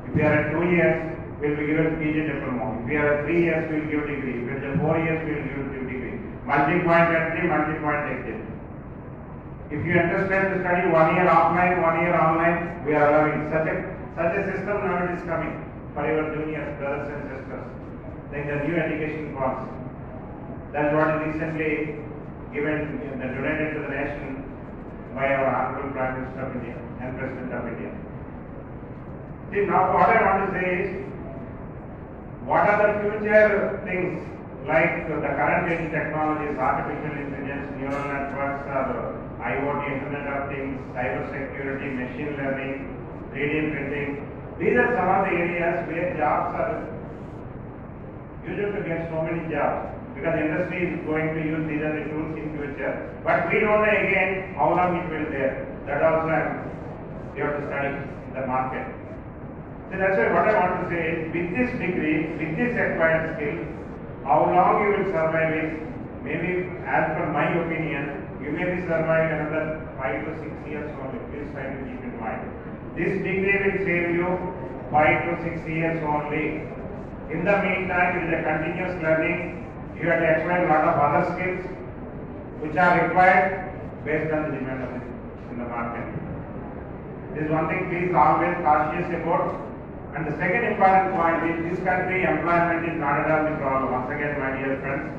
If you are at 2 years, we will give a PG diploma. If you are at 3 years, we will give degree. If you are at 4 years, we will give degree. Multi-point entry, multi-point exit. If you understand to study 1 year offline, 1 year online, we are allowing such a system now it is coming for your juniors, brothers and sisters. Like the new education policy. That's what is recently given, donated to the nation by our Honorable Prime Minister of India and President of India. See, now what I want to say is, what are the future things like the current age technologies, artificial intelligence, neural networks, or IoT, Internet of Things, cyber security, machine learning, 3D printing. These are some of the areas where jobs are usually to get so many jobs. Because industry is going to use these as the tools in future. But we don't know again how long it will be there. That also you have to study the market. So that's why what I want to say is, with this degree, with this acquired skill, how long you will survive is, maybe as per my opinion, you may be survive another 5 to 6 years only. Please try to keep in mind. This degree will save you 5 to 6 years only. In the meantime, it is a continuous learning. You have to acquire a lot of other skills which are required based on the demand of in the market. This is one thing please always cautious about. And the second important point is, this country employment is not at all the problem. Once again, my dear friends,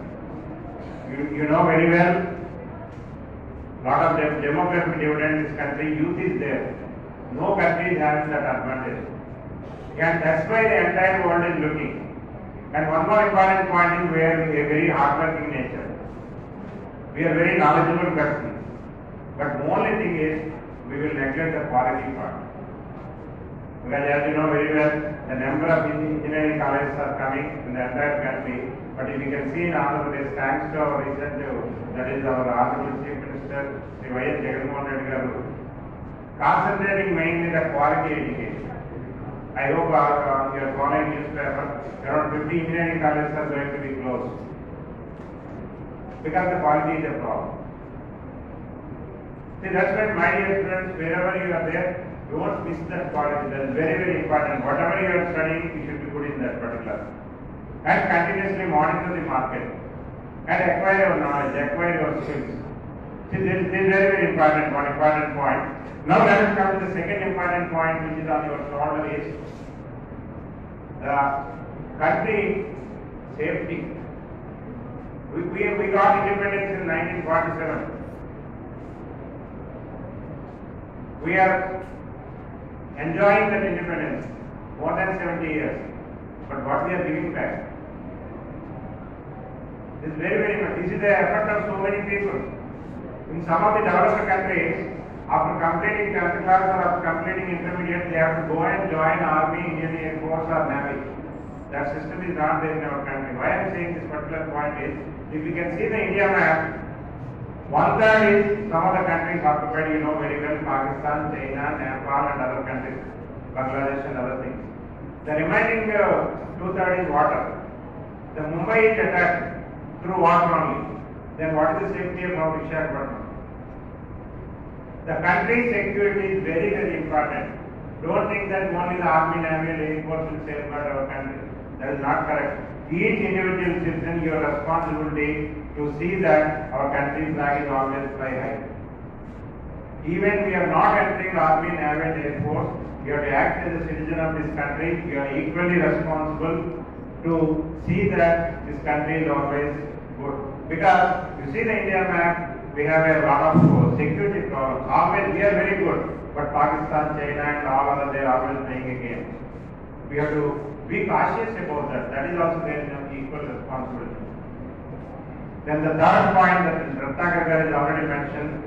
you know very well, lot of demographic dividend in this country, youth is there. No country is having that advantage. And that's why the entire world is looking. And one more important point is, we are a very hardworking nature. We are very knowledgeable person. But the only thing is, we will neglect the quality part. Because as you know very well, the number of engineering colleges are coming in the entire country. But if you can see in Andhra Pradesh, thanks to our recent, that is our Honorable Chief Minister, Sri Y.S. Jagannath Reddy garu, concentrating mainly the quality education. I hope you are following newspaper. Around 50 engineering colleges are going to be closed because the quality is a problem. See, that's why my dear friends, wherever you are there, don't miss that quality. That is very, very important. Whatever you are studying, you should be good in that particular. And continuously monitor the market and acquire your knowledge, acquire your skills. See, this is very, very important. One important point. Now let us come to the second important point, which is on your shoulder, is the country safety. We got independence in 1947. We are enjoying that independence more than 70 years. But what we are giving back is very, very much. This is the effort of so many people. In some of the developed countries, after completing 10th class or after completing intermediate, they have to go and join army, Indian Air Force or Navy. That system is not there in our country. Why I am saying this particular point is, if you can see the India map, one third is some of the countries occupied, you know very well, Pakistan, China, Nepal and other countries, Bangladesh and other things. The remaining two-thirds is water. The Mumbai is attacked through water only. Then what is the safety about Visakhapatnam? The country's security is very, very important. Don't think that only the army, navy and air force will safeguard our country. That is not correct. Each individual citizen, your responsibility to see that our country's flag is always fly high. Even we are not entering army, navy and air force, you have to act as a citizen of this country. You are equally responsible to see that this country is always good. Because you see the India map, we have a lot of security problems. Always we are very good, but Pakistan, China and all other, they are always playing a game. We have to be cautious about that. That is also there in equal responsibility. Then the third point that Ratnakar has already mentioned,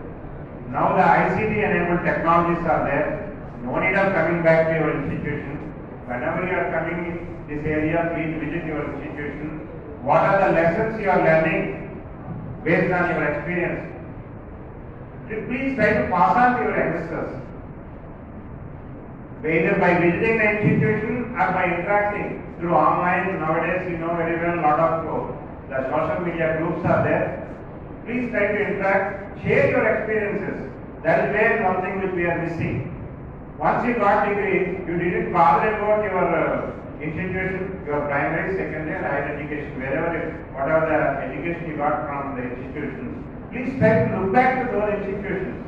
now the ICT enabled technologies are there. No need of coming back to your institution. Whenever you are coming in this area, please visit your institution. What are the lessons you are learning based on your experience? Please try to pass on to your youngsters. Either by visiting the institution or by interacting through online. Nowadays, you know very well, a lot of the social media groups are there. Please try to interact, share your experiences. That is where something which we are missing. Once you got degree, you didn't bother about your institution, your primary, secondary and higher education, whatever the education you got from the institutions. Please try to look back to those institutions.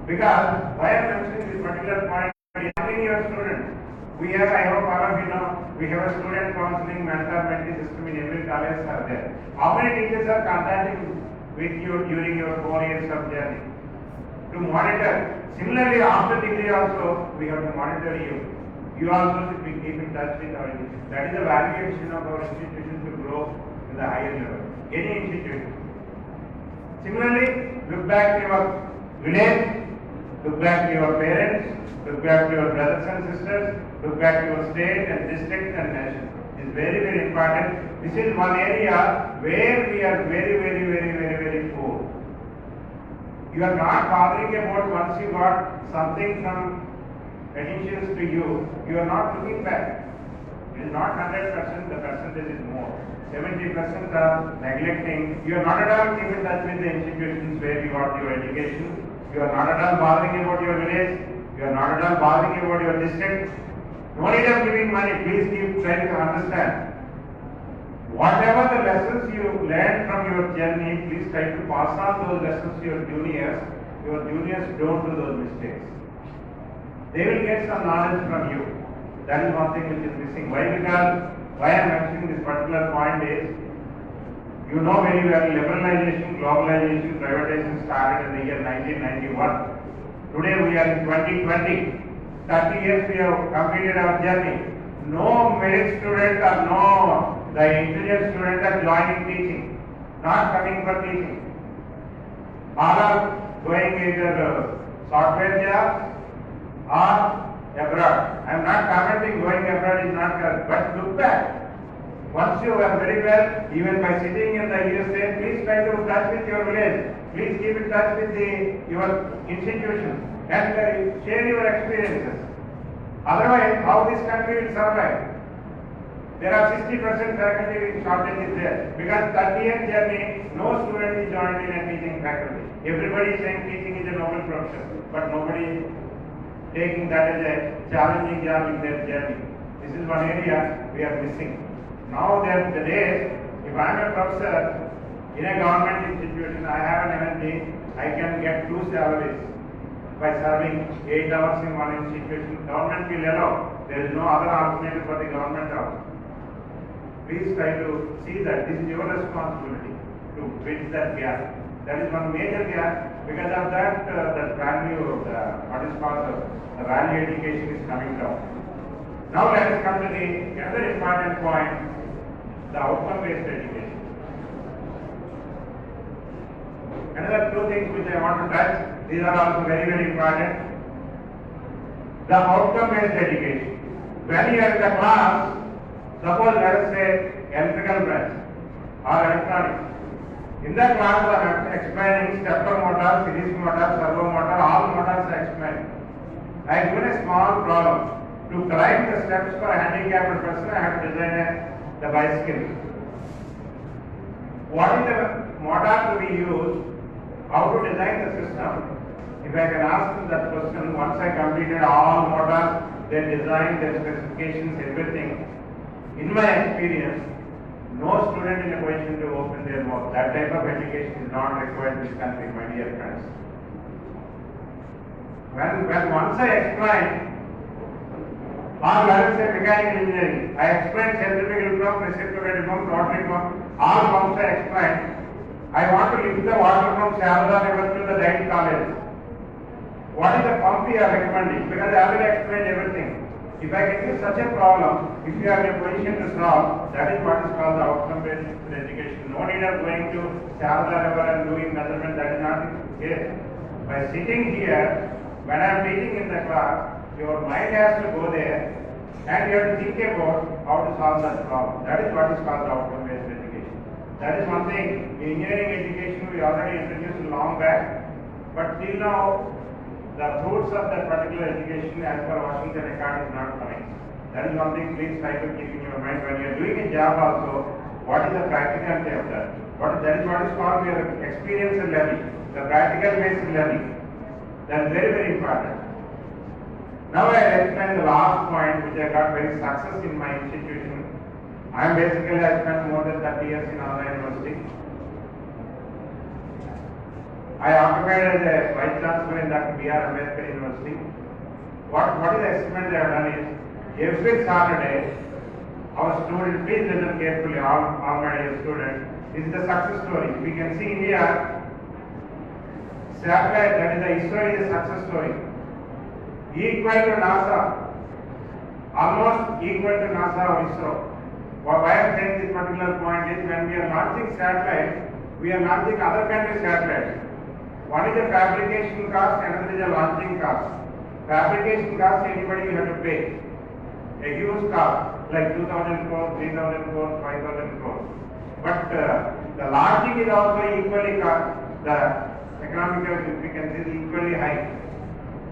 Because why I am mentioning this particular point, regarding your students, we have, I hope all of you know, we have a student counseling, mentor-mentee system in every college are there. How many teachers are contacting with you during your 4 years of journey? To monitor. Similarly, after degree also, we have to monitor you. You also should be keep in touch with our institution. That is the valuation of our institution to grow to the higher level. Any institution. Similarly, look back to your village, look back to your parents, look back to your brothers and sisters, look back to your state and district and nation. It's very, very important. This is one area where we are very poor. You are not bothering about once you got something from additions to you, you are not looking back. It is not 100%, the percentage is more. 70% are neglecting. You are not at all keeping touch with the institutions where you got your education. You are not at all bothering about your village. You are not at all bothering about your district. No need of giving money. Please keep trying to understand. Whatever the lessons you learned from your journey, please try to pass on those lessons to your juniors. Your juniors don't do those mistakes. They will get some knowledge from you. That is one thing which is missing. Why? Because why I am mentioning this particular point is, you know very well, liberalization, globalization, privatization started in the year 1991. Today we are in 2020. 30 years we have completed our journey. No merit student or no the engineer student are joining teaching, not coming for teaching. All are going either software jobs or abroad. I am not commenting going abroad is not correct, but look back. Once you are very well, even by sitting in the USA, please try to touch with your village. Please keep in touch with your institution and share your experiences. Otherwise, how this country will survive? There are 60% faculty shortage is there. Because 30-year journey, no student is joined in a teaching faculty. Everybody is saying teaching is a noble profession, but nobody is taking that as a challenging job in their journey. This is one area we are missing. Now that the days, if I am a professor in a government institution, I have an MND, I can get 2 salaries by serving 8 hours in one institution. Government will allow. There is no other alternative for the government also. Please try to see that this is your responsibility to bridge that gap. That is one major gap. Because of that, the value of what is called the value education is coming down. Now let us come to the other important point, the outcome-based education. Another 2 things which I want to touch, these are also very, very important. The outcome-based education. When you are in the class, Suppose let us say electrical branch or electronics. In the class I am explaining stepper motor, series motor, servo motor, all motors are explained. I have given a small problem. To climb the steps for a handicapped person, I have to design the bicycle. What is the motor to be used? How to design the system? If I can ask that question, once I completed all motors, their design, their specifications, everything, in my experience, no student in a position to open their mouth. That type of education is not required in this country, my dear friends. When once I explain, or let us say mechanical engineering, I explain centrifugal pump, reciprocating pump, rotary pump, all pumps I explain. I want to lift the water from Sharada River to the Dadi college. What is the pump we are recommending? Because I already explained everything. If I can give such a problem, if you are in a position to solve, that is what is called the outcome-based education. No need of going to Sharada River and doing measurement, that is not here. By sitting here, when I am teaching in the class, your mind has to go there and you have to think about how to solve that problem. That is what is called the outcome-based education. That is one thing. In engineering education we already introduced long back, but till now the fruits of that particular education as per Washington Accord is not coming. That is one thing please try to keep in your mind. When you are doing a job also, what is the practicality of that? That is what is called your experience learning, the practical based learning. That is very, very important. Now I will explain the last point which I got very success in my institution. I spent more than 30 years in Andhra University. I occupied as a Vice Chancellor in Dr. B.R. Ambedkar University. What is the experiment they have done is, every Saturday, our students, please listen carefully, all my dear students, this is the success story. We can see India, satellite, that is the ISRO is a success story. Equal to NASA, almost equal to NASA or ISRO. Why I am saying this particular point is, when we are launching satellite, we are launching other countries' satellites. One is the fabrication cost, another is the launching cost. Fabrication cost, anybody will have to pay. A huge cost, like 2,000 crores, 3,000 crores, 5,000 crores. But the launching is also equally cost. The economical significance is equally high.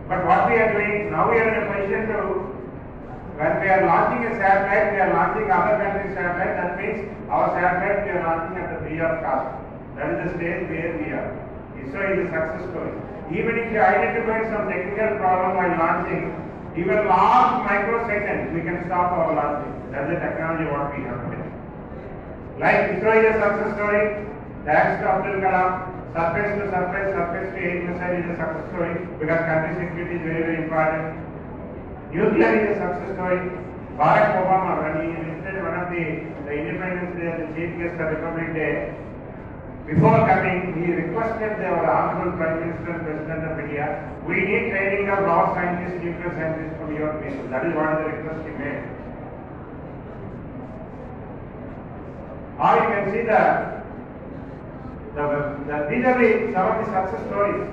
But what we are doing, now we are in a position to, when we are launching a satellite, we are launching other countries' satellite, that means our satellite we are launching at the free of cost. That is the stage where we are. ISRO is a success story. Even if you identify some technical problem while launching, even last microsecond we can stop our launching. That is the technology what we have today. Like ISRO is a success story, thanks to Abdul Kalam, surface to surface, surface to air missile is a success story because country security is very, very important. Nuclear is a success story. Barack Obama, when he visited one of the Independence Day, the Chief Guest of Republic Day, before coming, he requested our Honorable Prime Minister and President of India, we need training of raw scientists, nuclear scientists from your people. That is what the request he made. Or you can see these are some of the success stories.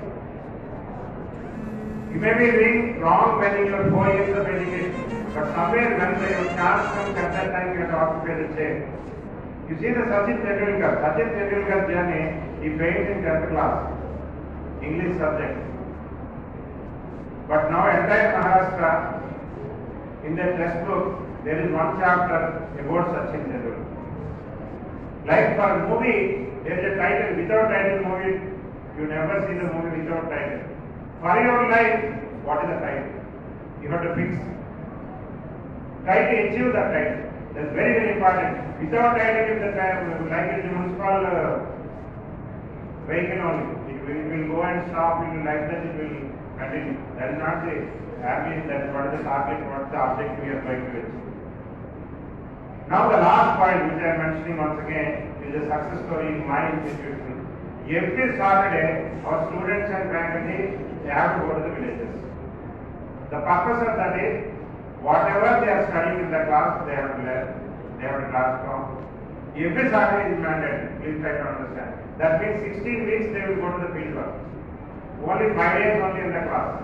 You may be doing wrong when in your 4 years of education, but somewhere when your chance comes at that time you have to occupy the chair. You see the Sachin Tendulkar journey, he failed in 10th class, English subject. But now entire Maharashtra, in their textbook, there is one chapter about Sachin Tendulkar. Like for a movie, there is a title, without title movie, you never see the movie without title. For your life, what is the title? You have to fix. Try to achieve that title. That's very, very important. Without title, if the time, like a municipal vehicle only, it will go and stop, it will like that, it will continue. That is not the ambience, that is what is the target, what is the object we are trying to achieve. Now the last point which I am mentioning once again is a success story in my institution. Every Saturday, our students and faculty, they have to go to the villages. The purpose of that is, whatever they are studying in the class, they have to learn, they have to transform. Every Saturday is mandated, please try to understand. That means 16 weeks they will go to the field work. Only 5 days only in the class.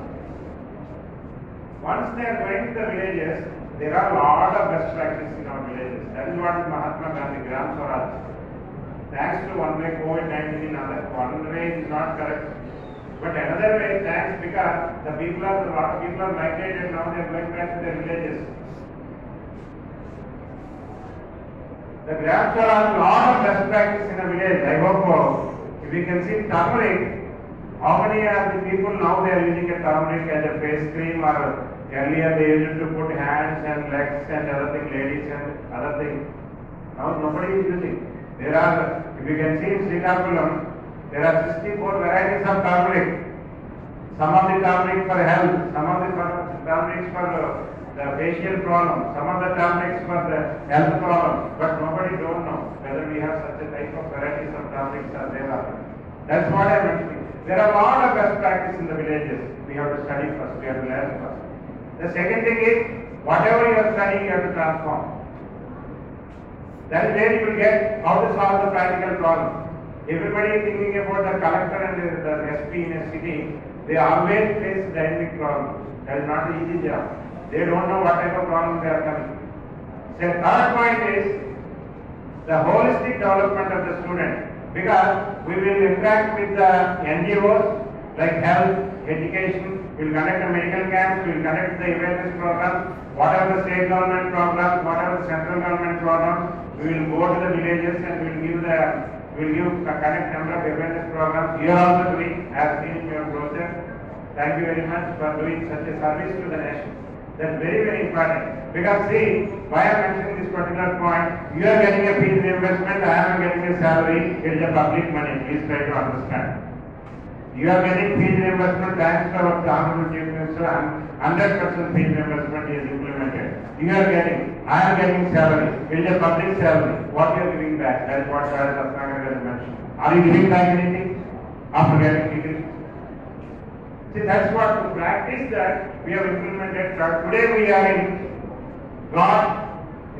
Once they are going to the villages, there are a lot of best practices in our villages. That is what Mahatma Gandhi, Gram Swaraj. Thanks to one way COVID-19, one way is not correct. But another way, thanks because a lot of people are migrated now, they are going back to their villages. The Gram Swaraj, a lot of best practice in a village. I hope if we can see turmeric, how many of the people now they are using a turmeric as a face cream, or earlier they used to put hands and legs and other things, ladies and other things. Now nobody is using. There are, if you can see in Visakhapatnam, there are 64 varieties of turmeric. Some of the turmeric for health, some of the turmeric for the facial problem, some of the turmeric for the health problem. But nobody don't know whether we have such a type of varieties of turmeric are there or not. That's what I mentioned. There are a lot of best practice in the villages. We have to study first, we have to learn first. The second thing is, whatever you are studying, you have to transform. That is where you will get how to solve the practical problem. Everybody is thinking about the collector and the SP in a city. They always face the dynamic problem. That is not an easy job. They don't know what type of problem they are coming. So third point is the holistic development of the student. Because we will interact with the NGOs like health, education, we will conduct the medical camps, we will conduct the awareness programs, whatever the state government programs, whatever the central government programs, we will go to the villages and we will conduct number of awareness programs. You are also doing, as seen in your brochure. Thank you very much for doing such a service to the nation. That's very, very important. Because see, why I am mentioning this particular point, you are getting a fees reimbursement, I am getting a salary, it is a public money, please try to understand. You are getting fees reimbursement thanks to our Honorable Chief Minister, and 100% fees reimbursement is implemented. You are getting, I am getting salary, it is a public salary. What you are giving back? That is what Dadi has mentioned. Are you giving back anything after getting degree? See, that's what to practice that we have implemented. Today we are in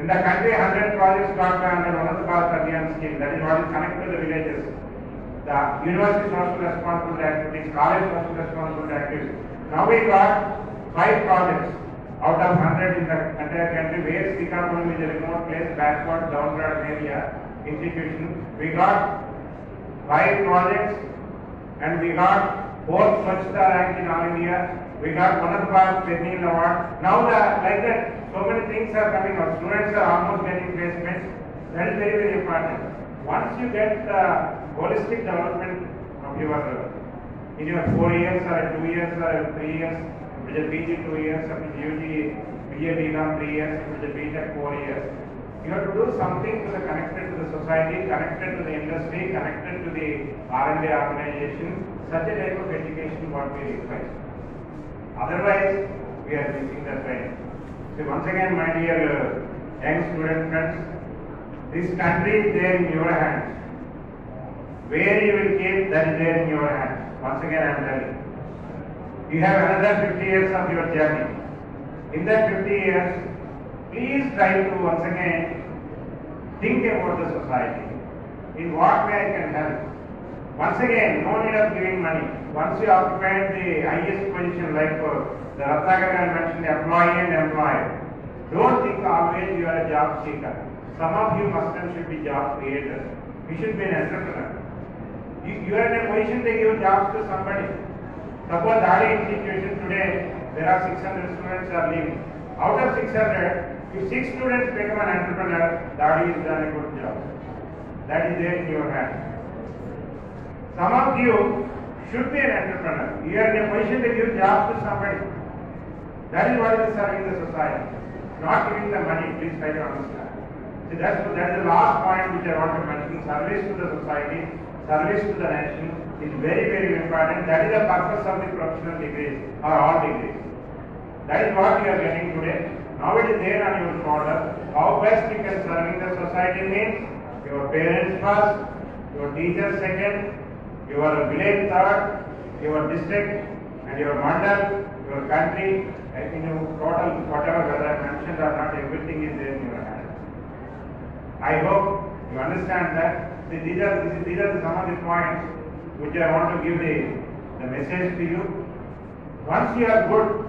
the country 100 projects got under one of the Bharat Abhiyan scheme. That is what is connected to the villages. The university social responsibility activities, college social responsibility activities. Now we got 5 projects out of 100 in the entire country where Visakhapatnam is a remote place, backward, downtrodden area, institution. We got 5 projects and we got 4th Swachhta rank in all India. We got one of the Bharat Perennial Award. Now like that, so many things are coming out. Students are almost getting placements. That is very, very important. Once you get the holistic development of in your 4 years or 2 years or 3 years, with a PG 2 years, or with UG, BA, BCom 3 years, with a BTech 4 years, you have to do something to the connected to the society, connected to the industry, connected to the R&D organization, such a type of education what we require. Otherwise, we are missing the train. So once again, my dear young student friends, this country is there in your hands. Where you will keep, that is there in your hands. Once again, I am telling you. You have another 50 years of your journey. In that 50 years, please try to once again think about the society. In what way I can help. Once again, no need of giving money. Once you occupy the highest position like the Ratnakar mentioned, employee and employer, don't think always you are a job seeker. Some of you must and should be job creators. You should be an entrepreneur. You are in a position to give jobs to somebody. Suppose Dadi institution today, there are 600 students are leaving. Out of 600, if 6 students become an entrepreneur, Dadi has done a good job. That is there in your hand. Some of you should be an entrepreneur. You are in a position to give jobs to somebody. That is what is serving the society. Not giving the money, please try to understand. See, that is the last point which I want to mention. Service to the society, service to the nation is very, very important. That is the purpose of the professional degrees or all degrees. That is what you are getting today. Now it is there on your shoulder. How best you can serve the society means your parents first, your teachers second, your village third, your district and your mandal, your country, total whatever whether I mentioned or not, everything is there in your hand. I hope you understand that. These are some of the points which I want to give the message to you. Once you are good,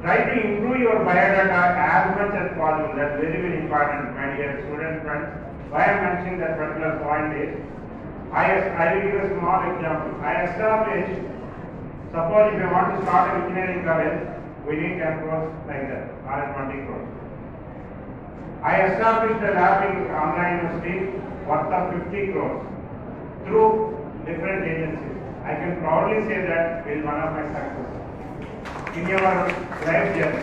Try to improve your biodata as much as possible. That's very, very important, my dear student friends. Why I am mentioning that particular point is, I will give a small example. I established, suppose if you want to start an engineering college, we need 10 crores like that, or 20 crores. I established a lab in Andhra University worth of 50 crores through different agencies. I can proudly say that is one of my successes in your life journey.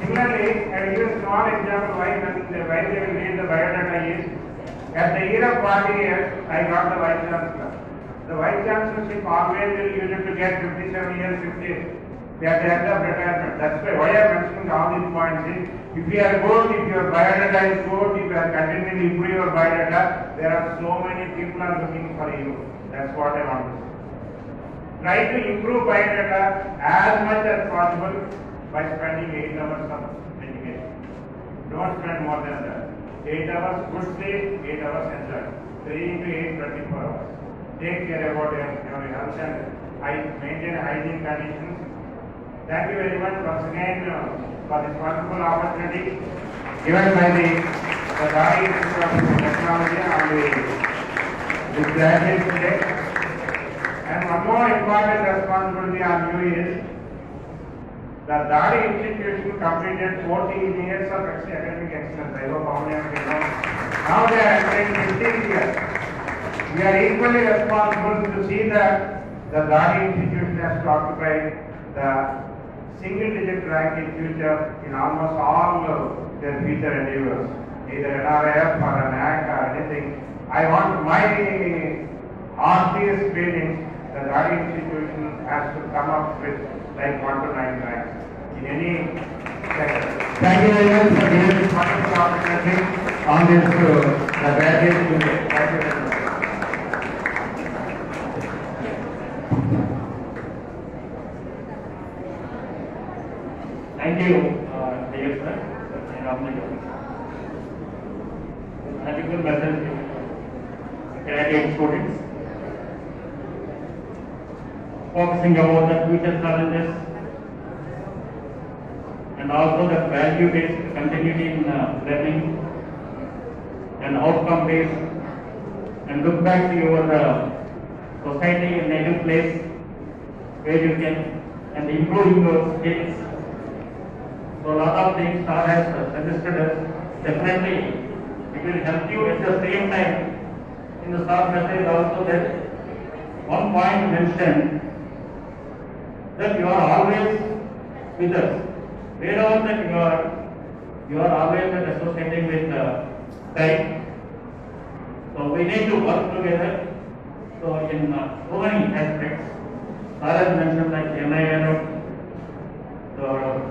Similarly, I will give a small example why they will read the biodata is, at the year of 40 years, I got the Vice Chancellor. The Vice Chancellorship always will use it to get 57 years, 50 years. They are the end of retirement. That's why I am mentioning all these points is, if you are good, if your biodata is good, if you are continuing to improve your biodata, there are so many people are looking for you. That's what I want to say. Try to improve biodata as much as possible by spending 8 hours of education. Don't spend more than that. 8 hours, good sleep, 8 hours enjoy. 3 into 8, 24 hours. Take care about your health and maintain hygiene conditions. Thank you very much once again for this wonderful opportunity given by the Dadi Institute of Technology on this graduate today. And one more important responsibility on you is the Dadi institution completed 14 years of academic excellence. I hope how many of you know. Now they are entering 15 years. We are equally responsible to see that the Dadi institution has to occupy the single-digit rank in future in almost all their future endeavors, either NRF or an ACT or anything. I want my RCS feeling that the Dadi institution has to come up with like 1 to 9 ranks in any sector. Thank you very much for giving this wonderful opportunity on this graduate today. Thank you very much. Thank you, dear sir. Magical message to graduate students, focusing about the future challenges and also the value-based continuity in learning and outcome-based, and look back to your society and native place where you can and improving your skills. So a lot of things sir has suggested us. Definitely it will help you. At the same time, in the sir message also that one point mentioned that you are always with us. Wherever that you are always associating with time. So we need to work together. So in so many aspects, sir has mentioned like MIR. So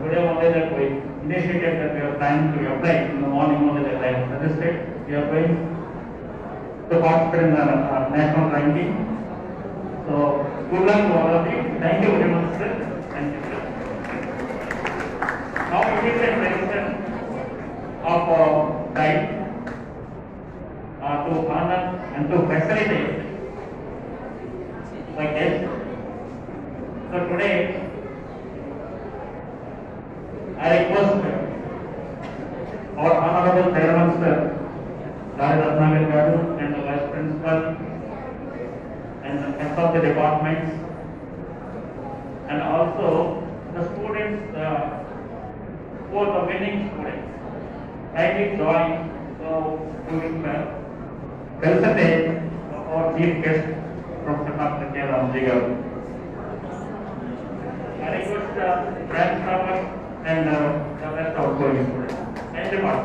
today only that we initiated that we are planning to apply in the morning only that I have suggested. We are going to participate in the national ranking. So good luck to all of you. Thank you very much, sir. Thank you, sir. Now it is a tradition of time to honor and to facilitate the guests. So today I request our honorable chairman, sir, Dadi and the vice principal and the heads of the departments, and also the students, for the winning students, kindly join to felicitate our chief guest, Professor Ramjigar. I request the branch staff and the rest of the students. Thank you much.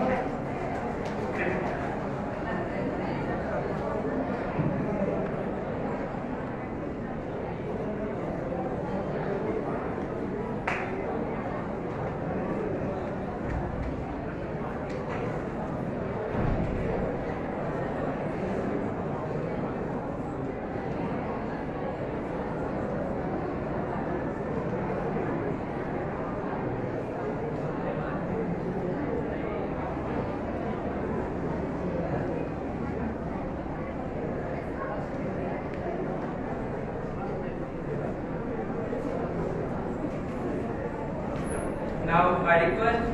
Now I request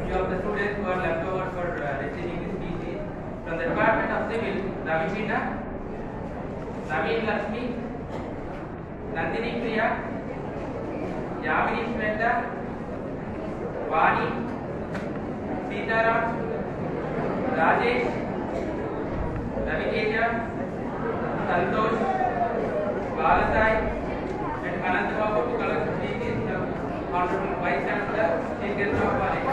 few of the students who are left over for receiving this thesis from the Department of Civil, Ravina, Naveen Lakshmi, Nandini Priya, Yamini Shweta, Vani, Sitaram, Rajesh, Raviteja, Santosh, Balasai, and Anantaba to collect the thesis. Honorable Vice Chancellor, Chief Guest of Honor.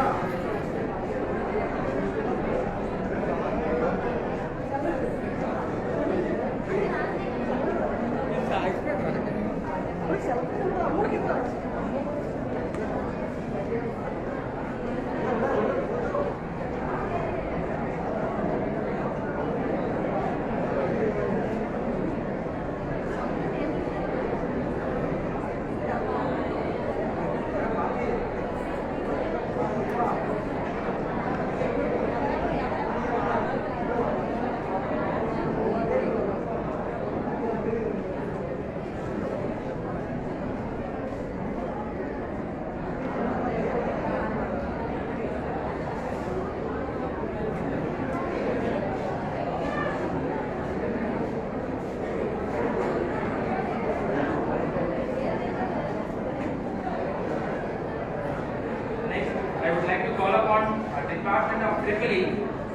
I would like to call upon Department of Triple E,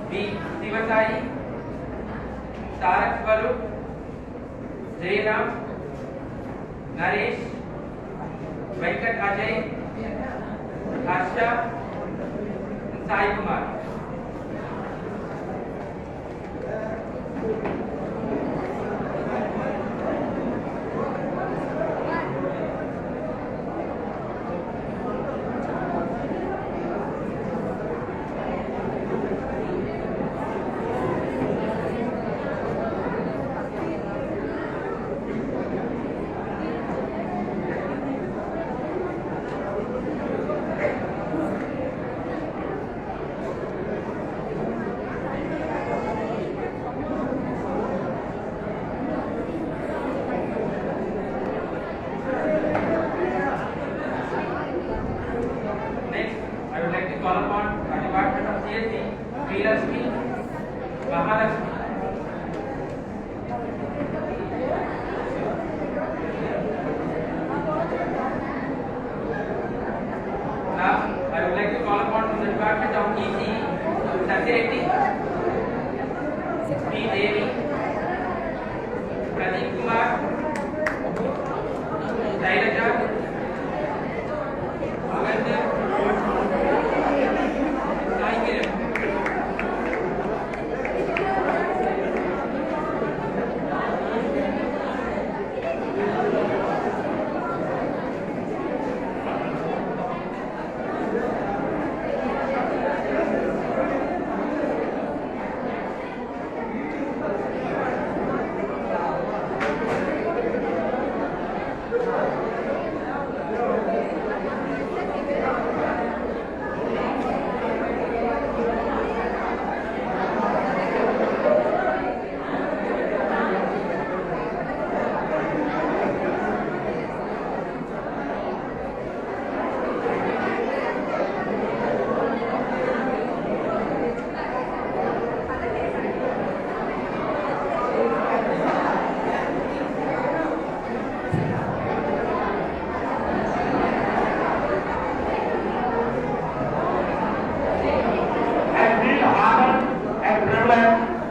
B. Sivasai, Tarak Baru, Jairam, Naresh, Venkat Ajay, Harsha, and Sai Kumar. I would like to call upon the Department of CSE, Srilakshmi, Mahalakshmi. Now, I would like to call upon the Department of ECE, Security, P. Devi, Pradeep Kumar, Shailaja, Agandar,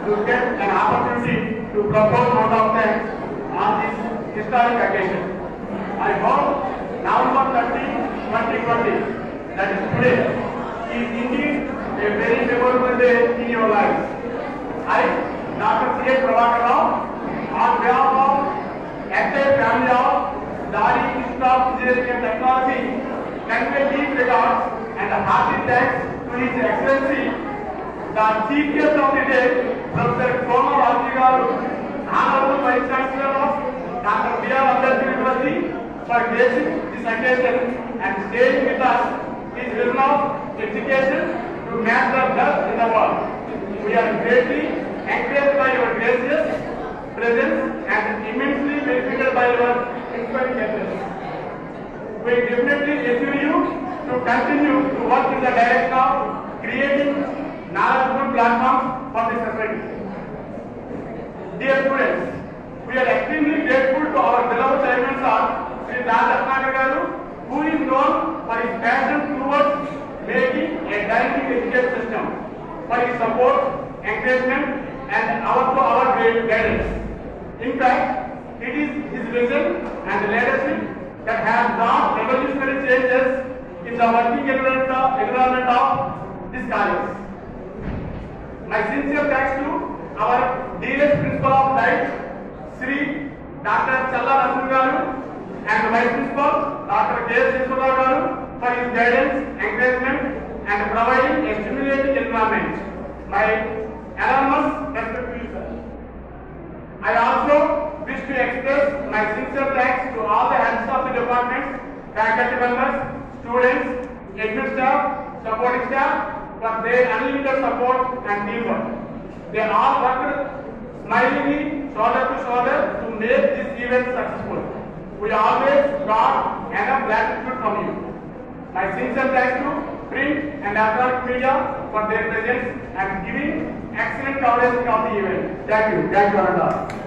to get an opportunity to propose vote of thanks on this historic occasion. I hope November 30, 2020, that is today, is indeed a very memorable day in your lives. I, Dr. C. Prabhakar Rao, on behalf of entire family of Dadi Institute of Engineering and Technology, convey deep regards and hearty thanks to His Excellency, the Chief Guest of the day, Professor Koma Rajigaru, Honorable Vice Chancellor of Dr. B.R. Ambedkar University, for gracing this occasion and staying with us his vision of education to match the best in the world. We are greatly encouraged by your gracious presence and immensely benefited by your inspiring message. We definitely assure you to continue to work in the direction of creating knowledgeable platforms for the society. Dear students, we are extremely grateful to our beloved chairman sir, Sri Dadi garu, who is known for his passion towards making a dynamic education system, for his support, encouragement, and our guidance. In fact, it is his vision and leadership that has brought revolutionary changes in the working environment of this college. My sincere thanks to our dearest principal of life, Sri Dr. Challa Rasul garu, and Vice Principal Dr. K. Siswara garu for his guidance, encouragement, and providing a stimulating environment. My enormous respect to you, sir. I also wish to express my sincere thanks to all the heads of the departments, faculty members, students, admin staff, supporting staff for their unlimited support and teamwork. They all worked smilingly, shoulder to shoulder to make this event successful. We always got enough gratitude from you. My sincere thanks to print and electronic media for their presence and giving excellent coverage of the event. Thank you, Ananda.